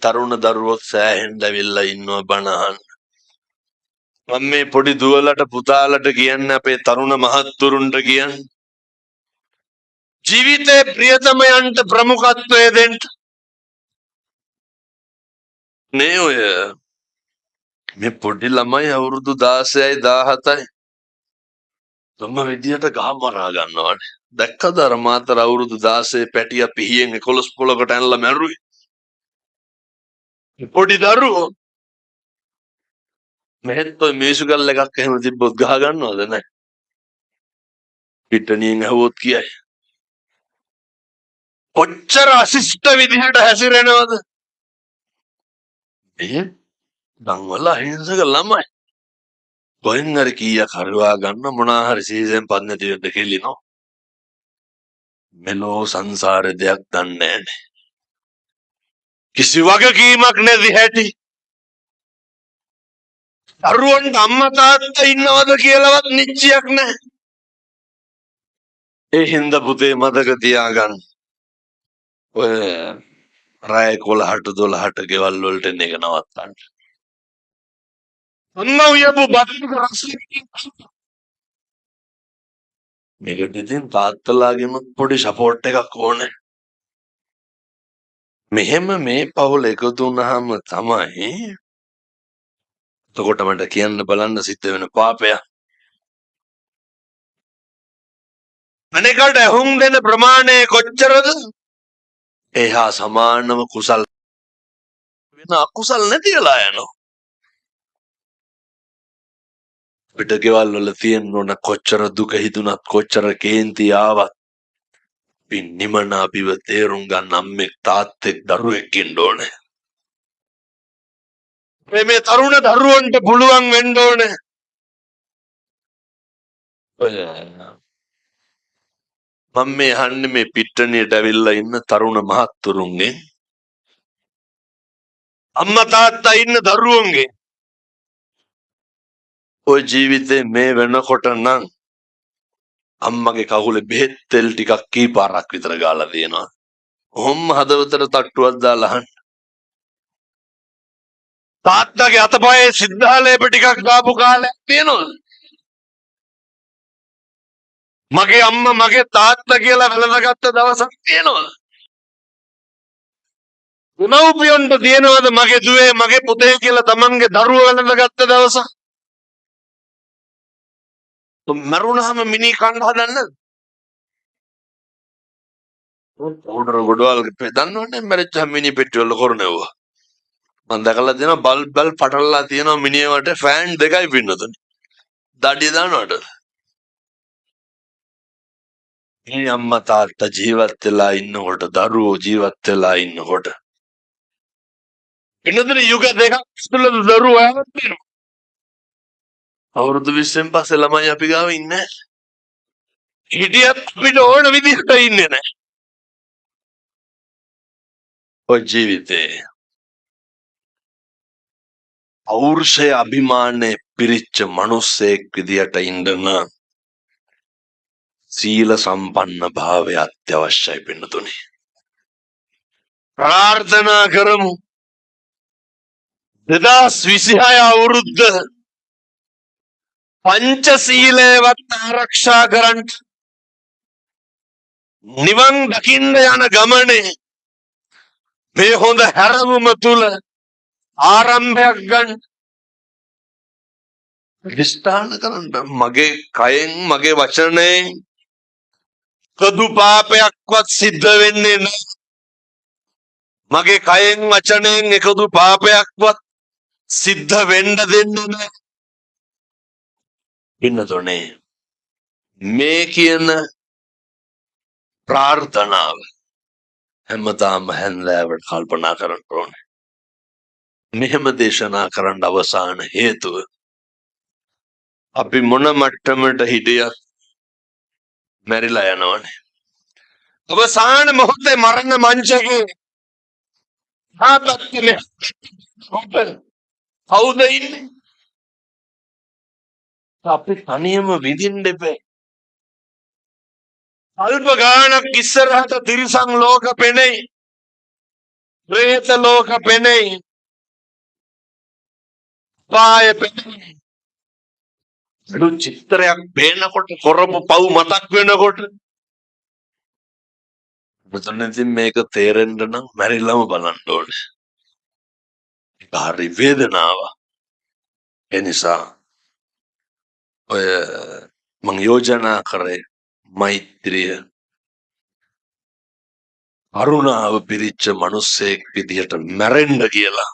තරුණ දරුවෝ සෑහෙන්න ඇවිල්ලා ඉන්නවා බණ අහන්න. මම මේ පොඩි දුවලට පුතාලට කියන්නේ අපේ තරුණ මහත්තුරුන්ට කියන්නේ ජීවිතේ ප්‍රියතමයන්ට ප්‍රමුඛත්වය දෙන්න. නේ ඔය මේ පොඩි ළමයි අවුරුදු 16යි 17යි තම විදියට ගහ මරා ගන්නවානේ. දැක්කද අර මාතර අවුරුදු 16 පැටිය පිහියෙන් 11 පොලකට ඇනලා මැරුවේ. පොඩි දරුවෝ මෙහෙත් ඔය මියුසිකල් එකක් එහෙම තිබ්බොත් ගහ ගන්නවද නැහැ. පිටණියෙන් ඇහුවොත් කියයි. කොච්චර අශිෂ්ට විදිහට හැසිරෙනවද? දන්වල අහිංසක ළමයි. කොහෙන් හරි කීයක් හරිවා ගන්න මොනා හරි සීසන් පත් නැති වෙද්ද කෙලිනවා. මෙලෝ සංසාරේ දෙයක් දන්නේ නැහැ. කිසි වගකීමක් නැති හැටි. දරුවන්ට අම්මා තාත්තා ඉන්නවද කියලාවත් නිශ්චයක් නැහැ. ඒ හින්දා පුතේ මතක තියාගන්න. ඔය රාය 11ට 12ට ගෙවල් වලට එන එක නවත්තන්න. අන්න උයපු බටු රක්ෂණකින් මේකට ඉතින් තාත්තලාගෙම පොඩි සපෝට් එකක් ඕනේ. මෙහෙම මේ පවුල එකතු වුණාම තමයි එතකොට මට කියන්න බලන්න සිද්ධ වෙන පාපය. අනේකට හුම් දෙන ප්‍රමාණය කොච්චරද? එහා සමානව කුසල් වෙන අකුසල් නැතිලා යනවා. පිටකෙවල් වල තියෙන ඕන කොච්චර දුක හිතුණත් කොච්චර කේන්ති ආවත් පින්නිමන අපිව තේරුම් ගන්න අම්මෙක් තාත්තෙක් දරුවෙක් ඉන්න ඕනේ. මේ තරුණ දරුවන්ට පුළුවන් වෙන්න ඕනේ. මම මේ අහන්නේ මේ පිට්ටනියට ඇවිල්ලා ඉන්න තරුණ මහත්තුරුන්ගෙන් අම්මා තාත්තා ඉන්න දරුවන්ගෙන් ඔය ජීවිතේ මේ වෙනකොට නම් අම්මගේ කකුලේ බෙහෙත් තෙල් ටිකක් කීපාරක් විතර ගාලා තියෙනවා. ඔහොම හදවතට තට්ටුවක් දාලා අහන්න. තාත්තගේ අතපයේ සිද්ධාලේප ටිකක් දාපු කාලයක් තියෙනවද? මගේ අම්මා මගේ තාත්තා කියලා වැළඳගත්ත දවසක් තියෙනවද? දෙමව්පියන්ට තියෙනවද මගේ දුවේ මගේ පුතේ කියලා තමන්ගේ දරුවෝ වැළඳගත්ත දවස? මරුණාම මිනි කන්න හදන්නද? ඕඩර ගොඩවල් දන්නවනේ මැරිච්චාම මිනි පෙට්ටි වල කරනවා. මම දැකලා තියෙනවා බල් පටලලා තියෙනවා මිනිහවට ෆෑන් දෙකයි පින්නතුනේ. දඩිය දානවට. මේ අම්මා තාත්තා ජීවත් වෙලා ඉන්නකොට දරුවෝ ජීවත් වෙලා ඉන්නකොට පින්නතුනේ යුග දෙකක් තුළ දරුවෝ ආවත් වෙනවා. අවුරුදු 20න් පස්සේ ළමයි අපි ගාව ඉන්නේ නැහැ. හිටියත් අපිට ඕන විදිහට ඉන්නේ නැහැ. ඔය ජීවිතේ පෞරුෂය අභිමානයේ පිරිච්ච මිනිස්සෙක් විදියට ඉන්න නම් සීල සම්පන්න භාවය අත්‍යවශ්‍යයි පින්නතුනේ. ප්‍රාර්ථනා කරමු 2026 අවුරුද්ද පංචශීලයවත් ආරක්ෂා කරන්න නිවන් දකින්න යන ගමනේ මේ හොඳ හැරවුම තුල ආරම්භයක් ගන්න විස්ථාන කරන්න මගේ කයෙන් මගේ වචනයෙන් කදු පාපයක්වත් සිද්ධ වෙන්නේ නැහැ. මගේ කයෙන් වචනයෙන් එකදු පාපයක්වත් සිද්ධ වෙන්න දෙන්නේ නැහැ. පින්නතුනේ මේ කියන ප්‍රාර්ථනාව හැමදාම හැන්දෑවට කල්පනා කරන්න ඕනේ. මෙහෙම දේශනා කරන්න අවසාන හේතුව අපි මොන මට්ටමට හිටියත් මැරිලා යනවනේ. අවසාන මොහොතේ මරණ මංචකේ ආපත්තිනේ කවුද ඉන්නේ? අපි තනියම විඳින්න එපේ. අල්ප ගානක් ඉස්සරහට තිරිසන් ලෝක පෙනෙයි. ප්‍රේත ලෝක පෙනෙයි. පාය පෙනෙයි. අඩු චිත්‍රයක් පේනකොට කරපු පව් මතක් වෙනකොට මෙතනදී මේක තේරෙන්න නම් මැරිලම බලන්න ඕනේ. ඒක හරි වේදනාවක්. ඒ නිසා ඔය මං යෝජනා කරේ මෛත්‍රිය කරුණාව පිරිච්ච මිනිස්සෙක් විදියට මැරෙන්න කියලා.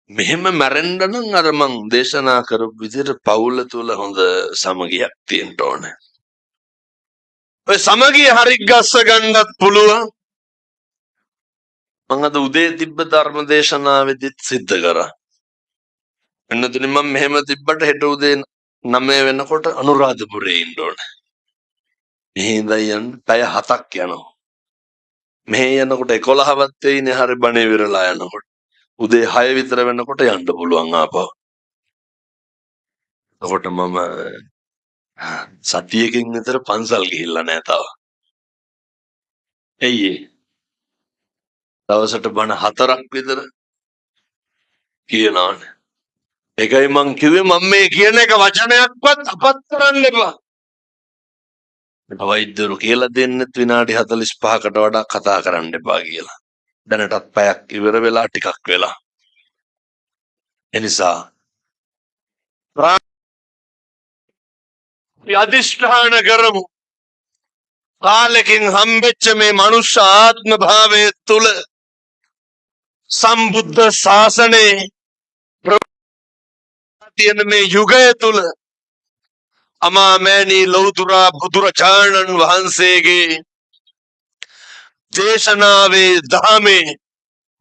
මෙහෙම මැරෙන්න නම් අර මං දේශනා කරපු විදියට පවුල තුල හොඳ සමගියක් තියෙන්න ඕනේ. ඔය සමගිය හරි ගස්ස ගන්නත් පුළුවන්. මං අද උදේ තිබ්බ ධර්ම දේශනාවෙදිත් සිද්ධ කරා. එන්නතුනේ මම මෙහෙම තිබ්බට හෙට උදේ 9 වෙනකොට අනුරාධපුරේ ඉන්න ඕනේ. මෙහි ඉඳන් යන්න පැය 7ක් යනවා. මෙහි යනකොට 11වත් වෙයිනේ හරි බණේ විරලා යනකොට. උදේ 6 විතර වෙනකොට යන්න පුළුවන් ආපහු. එතකොට මම සතියකින් විතර පන්සල් ගිහිල්ලා නැහැ තාම. එයි දවසට බණ 4ක් විතර කියනවානේ. ඒකයි මං කිව්වේ මම මේ කියන එක වචනයක්වත් අපත් කරන්න එපා. වෛද්‍යවරු කියලා දෙන්නෙත් විනාඩි 45කට වඩා කතා කරන්න එපා කියලා. දැනටත් පැයක් ඉවර වෙලා ටිකක් වෙලා. එනිසා අධිෂ්ඨාන කරමු. කාලෙකින් හම්බෙච්ච මේ මනුෂ්‍ය ආත්ම භාවයේ තුල සම්බුද්ධ ශාසනයේ තියෙන මේ යුගය තුල අමාමෑණී ලෞතුරා බුදුරජාණන් වහන්සේගේ දේශනාවේ ධාමේ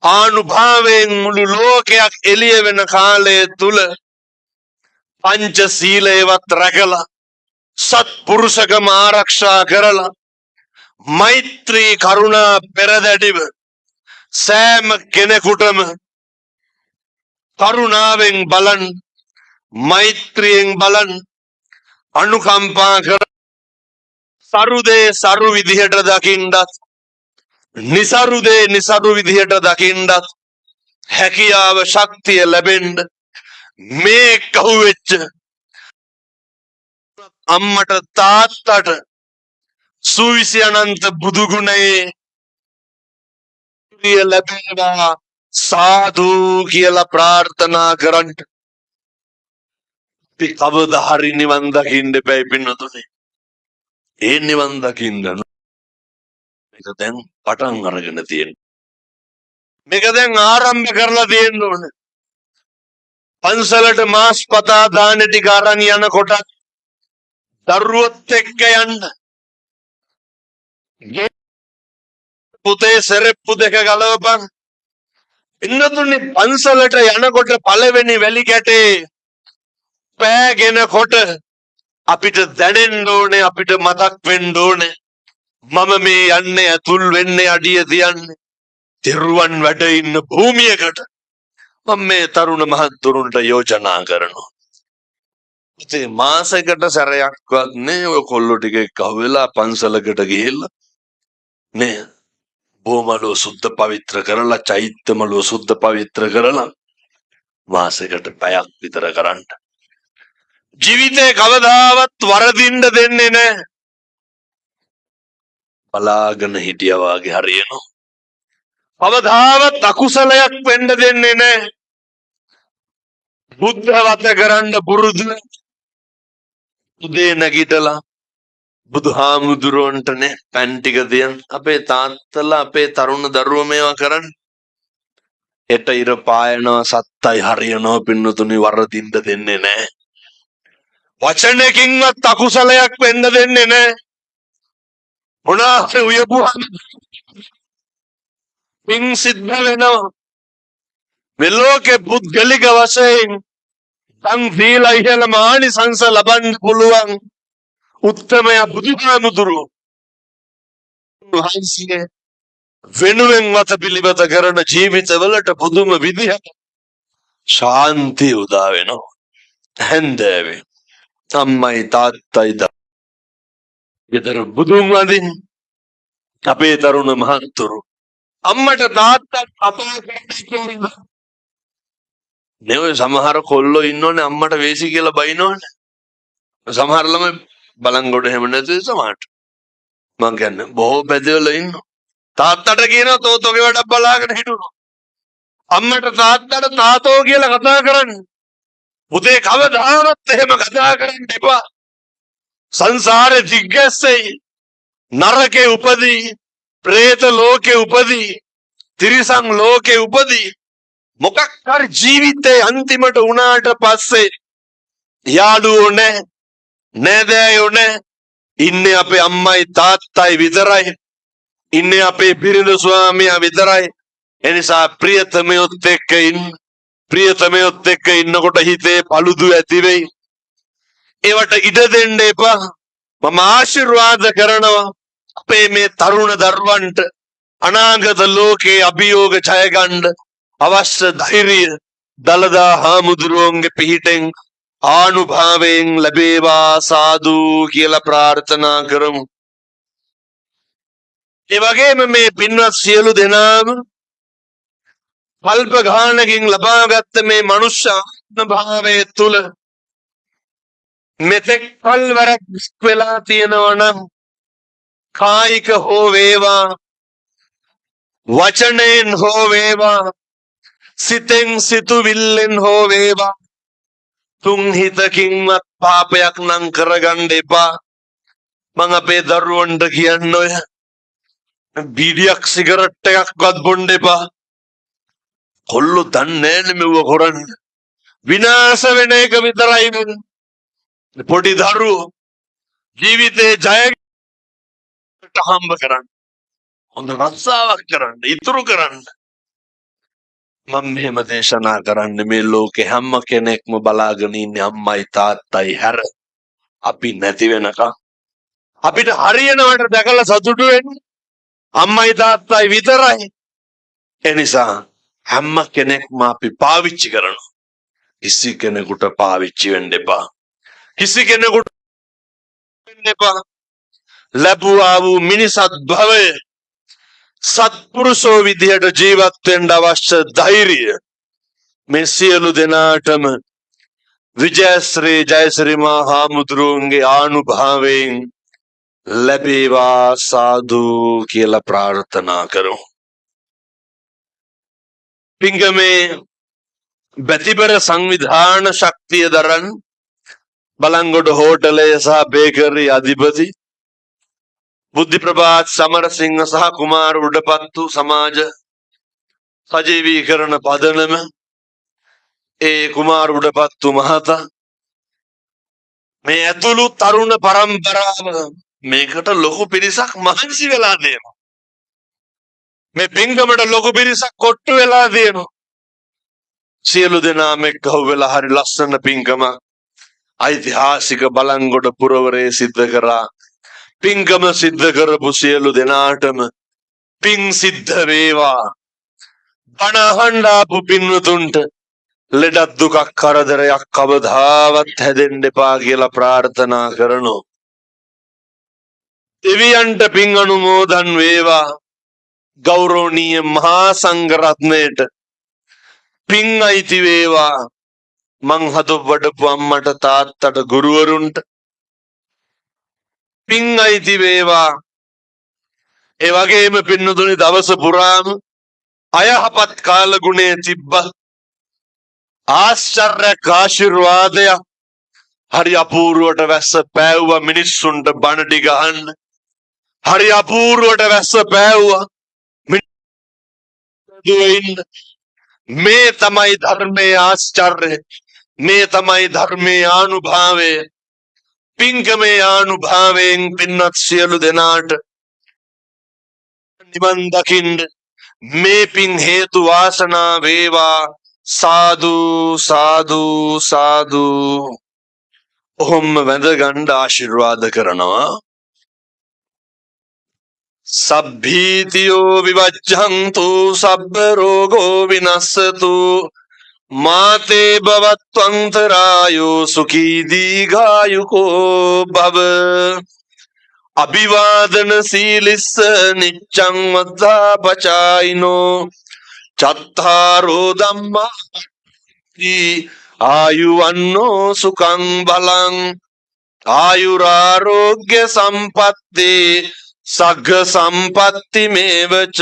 ආනුභාවයෙන් මුළු ලෝකයක් එළිය වෙන කාලය තුල පංචශීලයවත් රැකලා සත්පුරුෂකම ආරක්ෂා කරලා මෛත්‍රී කරුණා පෙරදැඩිව සෑම කෙනෙකුටම කරුණාවෙන් බලන් මෛත්‍රියෙන් බලන් අනුකම්පා කර සරුදේ සරු විදිහට දකින්නත් නිසරුදේ නිසරු විදිහට දකින්නත් හැකියාව ශක්තිය ලැබෙන්න මේ කහුවෙච්ච අම්මට තාත්තට සුවිසි අනන්ත බුදු ගුණයේ ලැබේවා සාදු කියලා ප්‍රාර්ථනා කරන්න. අපි කවදා හරි නිවන් දකින්න බෑ පින්නතුනේ. ඒ නිවන් දකින්න මේක දැන් පටන් අරගෙන තියෙනවා. මේක දැන් ආරම්භ කරලා තියෙන්න ඕනේ. පන්සලට මාස් පතා දාන ටික අරන් යනකොට දරුවොත් එක්ක යන්න. පුතේ සෙරෙප්පු දෙක ගලවපන්. පින්නතුනේ පන්සලට යනකොට පළවෙනි වැලි කැටේ පෑගෙනකොට අපිට දැනෙන්න ඕනේ, අපිට මතක් වෙන්න ඕනේ මම මේ යන්නේ ඇතුල් වෙන්නේ අඩිය තියන්නේ තිරුවන් වැඩ ඉන්න භූමියකට. මම මේ තරුණ මහත්තුරුන්ට යෝජනා කරනවා. ඉතින් මාසයකට සැරයක්වත් නේ ඔය කොල්ලෝ ටික එක්ක අහුවෙලා පන්සලකට ගිහිල්ලා නේ බොමලෝ සුද්ධ පවිත්‍ර කරලා චෛත්‍යමලෝ සුද්ධ පවිත්‍ර කරලා මාසයකට පැයක් විතර කරන්න. ජීවිතේ කවදාවත් වරදින්න දෙන්නේ නැහැ. බලාගෙන හිටියා වාගේ හරියනවා. කවදාවත් අකුසලයක් වෙන්න දෙන්නේ නැහැ. බුද්ධ වත කරන්න පුරුදු. උදේ නැගිටලා බුදුහාමුදුරුවන්ටනේ පෑන් ටික දෙන්න. අපේ තාත්තලා අපේ තරුණ දරුවෝ මේවා කරන්නේ. හෙට ඉර පායනවා සත්තයි හරියනවා පින්නතුනි වරදින්න දෙන්නේ නැහැ. වචනකින්වත් අකුසලයක් වෙන්න දෙන්නේ නැහැ. මොනවා උයපුවාම පින් සිද්ධ වෙනවා. මෙලෝකේ පුද්ගලික වශයෙන් තන් දීලා ඉහළ මානිසංස ලබන්න පුළුවන් උත්තමය බුදුහාමුදුරුවෝ වහන්සේ වෙනුවෙන් වත පිළිවෙත කරන ජීවිතවලට පුදුම විදිහට ශාන්තිය උදා වෙනවා. හැන්දෑවේ අම්මයි තාත්තයි ගෙදර බුදුන් වදින් අපේ තරුණ මහත්තුරු අම්මට තාත්තට අපේ නෙවෙයි සමහර කොල්ලෝ ඉන්නෝනේ අම්මට වේසි කියලා බයිනෝනේ. සමහර ළමයි බලංගොඩ හැම නැති සමහරට. මං කියන්නේ බොහෝ පැදවල ඉන්නවා. තාත්තට කියනවා තෝතෝගේ වැඩක් බලාගෙන හිටුනවා. අම්මට තාත්තට තාතෝ කියලා කතා කරන්නේ. පුතේ කවදාවත් එහෙම කතා කරන්න එපා. සංසාරේ දිග්ගැස්සෙයි. නරකේ උපදී, പ്രേත ලෝකේ උපදී, තිරිසන් ලෝකේ උපදී. මොකක් හරි ජීවිතේ අන්තිමට උනාට පස්සේ යාළුවෝ නැහැ, නෑදෑයෝ නැහැ. ඉන්නේ අපේ අම්මයි තාත්තයි විතරයි. ඉන්නේ අපේ බිරිඳ ස්වාමියා විතරයි. එනිසා ප්‍රියතමයොත් එක්ක ඉන්න. ප්‍රියතමයොත් එක්ක ඉන්නකොට හිතේ paludu ඇති වෙයි. ඒවට ඉඩ දෙන්න එපා. මම ආශිර්වාද කරනවා අපේ මේ තරුණ දරුවන්ට අනාගත ලෝකේ අභියෝග ජය ගන්න අවශ්‍ය ධෛර්යය දලදා හාමුදුරුවන්ගේ පිහිටෙන් ආනුභාවයෙන් ලැබේවා සාදු කියලා ප්‍රාර්ථනා කරමු. ඒ වගේම මේ පින්වත් සියලු දෙනාම කල්ප ගානකින් ලබාගත් මේ මනුෂ්‍ය භාවයේ තුල මෙතෙක් කල් වරක් වෙලා තියෙනවා නම් කායික හෝ වේවා වචනයෙන් හෝ වේවා සිතෙන් සිතුවිල්ලෙන් හෝ වේවා තුන් හිතකින්වත් පාපයක් නම් කරගන්න එපා. මං අපේ දරුවන්ට කියන්නේ බීඩියක් සිගරට් එකක්වත් බොන්න එපා. කොල්ලෝ දන්නේ නැහැ මෙව කරන්නේ. විනාශ වෙන එක විතරයි වෙන්නේ. පොඩි දරුවෝ ජීවිතේ ජයග්‍රහණයට හම්බ කරන්න. හොඳ රස්සාවක් කරන්න, ඉතුරු කරන්න. මම මෙහෙම දේශනා කරන්නේ මේ ලෝකේ හැම කෙනෙක්ම බලාගෙන ඉන්නේ අම්මයි තාත්තයි හැර අපි නැති වෙනකම්. අපිට හරියනවට දැකලා සතුටු වෙන්න අම්මයි තාත්තයි විතරයි. ඒ නිසා හැම කෙනෙක්ම අපි පාවිච්චි කරනවා. කිසි කෙනෙකුට පාවිච්චි වෙන්න එපා. කිසි කෙනෙකුට වෙන්න එපා. ලැබුවා වූ මිනිසත් භවය සත්පුරුෂෝ විදියට ජීවත් වෙන්න අවශ්‍ය ධෛර්යය මේ සියලු දෙනාටම විජයශ්‍රී ජයශ්‍රී මහා හාමුදුරුවන්ගේ ආනුභාවයෙන් ලැබේවා සාදු කියලා ප්‍රාර්ථනා කරමු. පිංගමේ බැතිබර සංවිධාන ශක්තිය දරන් බලංගොඩ හෝටලය සහ බේකරි අධිපති බුද්ධි ප්‍රභාත් සමරසිංහ සහ කුමාර උඩපත්තු සමාජ සජීවීකරණ පදනම ඒ කුමාර උඩපත්තු මහතා මේ ඇතුළු තරුණ පරම්පරාව මේකට ලොකු පිරිසක් මහන්සි වෙලා දෙනවා. මේ පිංගමට ලොකු පිරිසක් කොට්ටු වෙලා දෙනවා. සියලු දෙනාම එක්කව වෙලා හරි ලස්සන පිංගම ඓතිහාසික බලංගොඩ පුරවරේ සිද්ධ කරා. පිංගම සිද්ධ කරපු සියලු දෙනාටම පිං සිද්ධ වේවා. බණ අහන්න ආපු පින්වතුන්ට ලෙඩක් දුකක් කරදරයක් කවදාවත් හැදෙන්න එපා කියලා ප්‍රාර්ථනා කරනවා. දෙවියන්ට පින් අනුමෝදන් වේවා. ගෞරවනීය මහා සංඝරත්නයට පින් අයිති වේවා. මං හදු වඩපු අම්මට තාත්තට ගුරුවරුන්ට පින් අයිති වේවා. ඒ වගේම පින්නතුනි දවස පුරාම අයහපත් කාල ගුණේ තිබ්බ ආශ්චර්යක ආශිර්වාදයක් හරි අපූර්වට වැස්ස පෑවුවා මිනිස්සුන්ට බණ ටික අහන්න. හරි අපූර්වට වැස්ස පෑවුවා මේ තමයි ධර්මයේ ආශ්චර්යය. මේ තමයි ධර්මයේ ආනුභාවය. පින්කමේ ආනුභාවයෙන් පින්වත් සියලු දෙනාට නිවන් දකින්න මේ පින් හේතු වාසනා වේවා. සාදු සාදු සාදු. ඔහොම වැඳ ගන්න ආශිර්වාද කරනවා. සබ්බීතියෝ විවජ්ජන්තු සබ්බ රෝගෝ විනස්සතු මාතේ භවත්වන්තරායෝ සුඛී දීඝායුකෝ භව. අභිවාදන සීලිස්ස නිච්ඡං වද්ධාපචායිනෝ චත්තාරෝ ධම්මා ආයුවන්නෝ සුඛං බලං ආයුරාරෝග්‍ය සම්පත්තේ සග්ග සම්පත්ති මේවච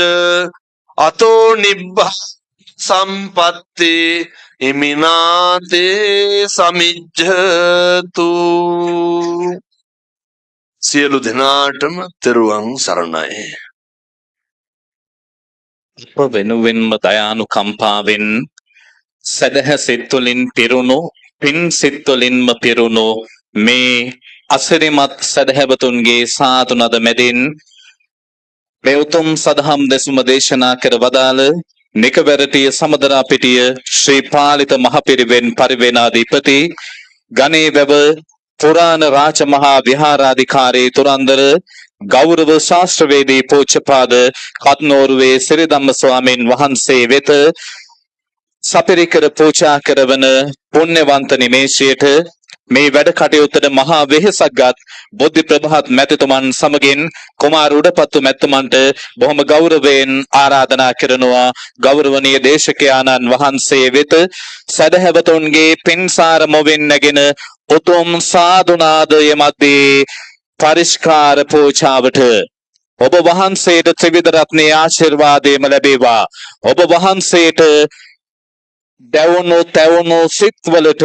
අතෝ නිබ්බා සම්පත්තේ ඉමිනාතේ සමිජ්ජතු. සියලු දෙනාටම තෙරුවන් සරණයි. වෙනුවෙන්ම දයානුකම්පාවෙන් සදහ සිත්තුලින් පිරුණු පින් සිත්තුලින්ම පිරුණු මේ අසිරිමත් සදහැවතුන්ගේ සාතුනද මැදින් මේ උතුම් සදහම් දෙසුම දේශනා කර වදාළ නිකවැරටිය සමදරා පිටිය ශ්‍රී පාලිත මහපිරිවෙන් පරිවේනාධිපති ගණේවැව පුරාණ රාජ මහා විහාරාධිකාරී තුරන්දර ගෞරව ශාස්ත්‍රවේදී පූජ්‍යපාද කත්නෝරුවේ සිරිධම්ම ස්වාමීන් වහන්සේ වෙත සපිරිකර පූජා කරවන පුණ්‍යවන්ත නිමේෂයට මේ වැඩ කටයුත්තට මහා වෙහෙසක්ගත් බුද්ධ ප්‍රභාත් මැතිතුමන් සමගින් කුමාර උඩපත්තු මැතිතුමන්ට බොහොම ගෞරවයෙන් ආරාධනා කරනවා. ගෞරවනීය දේශකයාණන් වහන්සේ වෙත සදහැවතුන්ගේ පින්සාර මොවෙන් නැගෙන උතුම් සාදුනාදය මැද්දේ පරිස්කාර පූජාවට ඔබ වහන්සේට ත්‍රිවිධ රත්නයේ ආශිර්වාදයම ලැබේවා. ඔබ වහන්සේට දැවුණු සිත්වලට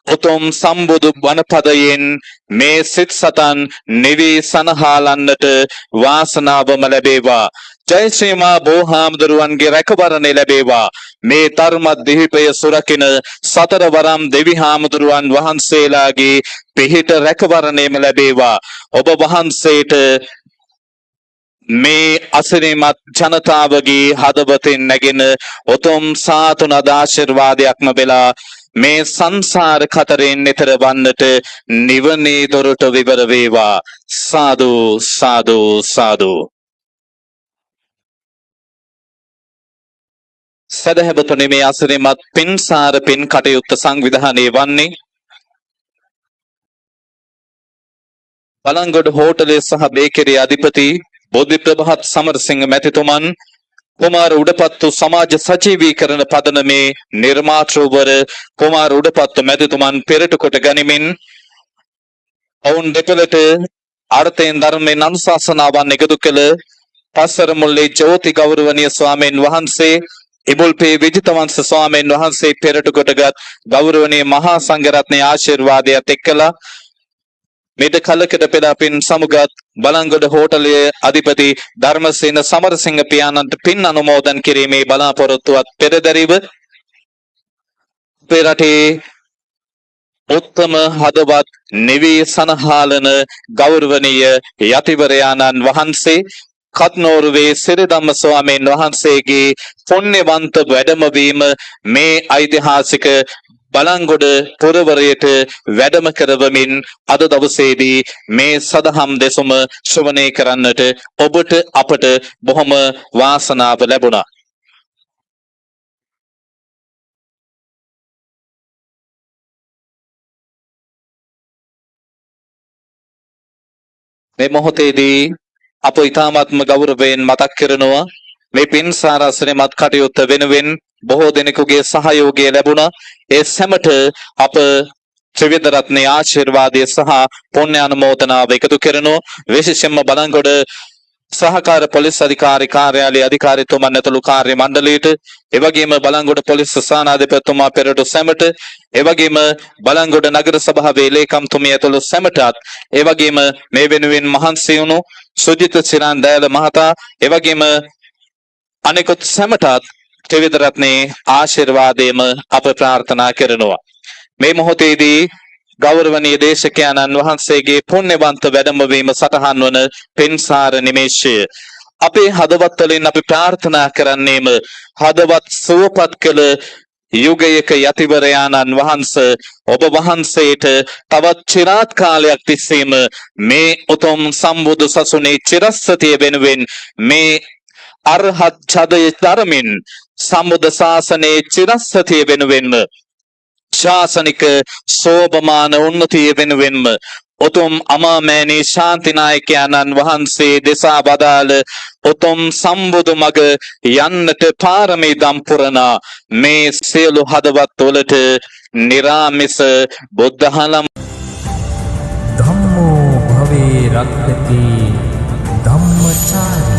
උතුම් සම්බුදු වනපදයෙන් මේ සිත් සතන් නිවි සනහාලන්නට වාසනාවම ලැබේවා. ජය ශ්‍රී මා බෝහාමුදුරුවන්ගේ රැකවරණය ලැබේවා. මේ ධර්ම දීපය සුරකින සතර වරම් දෙවි හාමුදුරුවන් වහන්සේලාගේ පිහිට රැකවරණයම ලැබේවා. ඔබ වහන්සේට මේ අසිරිමත් ජනතාවගේ හදවතින් නැගෙන උතුම් සාතුනද ආශිර්වාදයක්ම වෙලා මේ සංසාර කතරෙන් එතර වන්නට නිවනේ දොරට විවර වේවා. සාදු සාදු සාදු. සදහැවතුනි, මේ අසිරිමත් පින්සාර පින් කටයුත්ත සංවිධානය වන්නේ බලංගොඩ හෝටලේ සහ බේකරි අධිපති බුද්ධ ප්‍රභාත් සමරසිංහ මැතිතුමන්, කුමාර උඩපත්තු සමාජ සජීවීකරණ පදනමේ නිර්මාතෘවර කුමාර උඩපත්තු මැතිතුමන් පෙරට කොට ගනිමින් ඔවුන් දෙපළට අර්ථයෙන් ධර්මයෙන් අනුශාසනාවන් එකතු කළ පස්සර මුල්ලේ ජෝති ගෞරවනීය ස්වාමීන් වහන්සේ ඉබුල්පේ විජිතවංශ ස්වාමීන් වහන්සේ පෙරට කොටගත් ගෞරවනීය මහා සංඝරත්නයේ ආශිර්වාදයත් එක්කලා මෙද කලකට පෙර අපින් සමුගත් බලංගොඩ හෝටලයේ අධිපති ධර්මසේන සමරසිංහ පියාණන්ට පින් අනුමෝදන් කිරීමේ බලාපොරොත්තුවත් පෙරදැරිව අපේ රටේ උත්තම හදවත් නිවී සනහාලන ගෞරවනීය යතිවරයාණන් වහන්සේ කත්නෝරුවේ සිරිධම්ම ස්වාමීන් වහන්සේගේ පුණ්‍යවන්ත වැඩමවීම මේ ඓතිහාසික බලංගොඩ පුරවරයට වැඩම කරවමින් අද දවසේදී මේ සදහම් දෙසුම ශ්‍රවණය කරන්නට ඔබට අපට බොහොම වාසනාව ලැබුණා. මේ මොහොතේදී අප ඉතාමත්ම ගෞරවයෙන් මතක් කරනවා මේ පින් සාරාසනමත් කටයුත්ත වෙනුවෙන් බොහෝ දෙනෙකුගේ සහයෝගය ලැබුණා. ඒ සැමට අප ත්‍රිවිධ රත්නයේ ආශිර්වාදය සහ පුණ්‍ය අනුමෝදනාව එකතු කරනවා. විශේෂයෙන්ම බලංගොඩ සහකාර පොලිස් අධිකාරී කාර්යාලයේ අධිකාරීතුමන් ඇතුළු කාර්ය මණ්ඩලයට, එවැගේම බලංගොඩ පොලිස් ස්ථානාධිපතිතුමා පෙරටු සැමට, එවැගේම බලංගොඩ නගර සභාවේ ලේකම්තුමිය ඇතුළු සැමටත්, එවැගේම මේ වෙනුවෙන් මහන්සි වුණු සුජිත සිරාන් දයාල මහතා, එවැගේම අනෙකුත් සැමටත් ත්‍රිවිධ රත්නයේ ආශිර්වාදයම අප ප්‍රාර්ථනා කරනවා. මේ මොහොතේදී ගෞරවනීය දේශකයන්න් වහන්සේගේ පුණ්‍යවන්ත වැඩමවීම සටහන් වන පින්සාර නිමේෂය අපේ හදවත් වලින් අපි ප්‍රාර්ථනා කරන්නේම හදවත් සුවපත් කළ යුගයක යතිවරයාණන් වහන්සේ ඔබ වහන්සේට තවත් চিරාත් කාලයක් තිස්සේම මේ උතුම් සම්බුදු සසුනේ චිරස්සතිය වෙනුවෙන් මේ අරහත් ඡදය ධර්මින් සම්බුද්ධ ශාසනයේ චිරස්සතිය වෙනුවෙන්ම ශාසනික සෝභමාන උන්නතිය වෙනුවෙන්ම උතුම් අමාමෑණී ශාන්තිනායකයන්න් වහන්සේ දෙසා වදාළ උතුම් සම්බුදු මග යන්නට පාරමී දම් පුරනා මේ සියලු හදවත් වලට නිරාමිස බුද්ධහලම් ධම්මෝ භවේ රක්ඛති ධම්මචාරී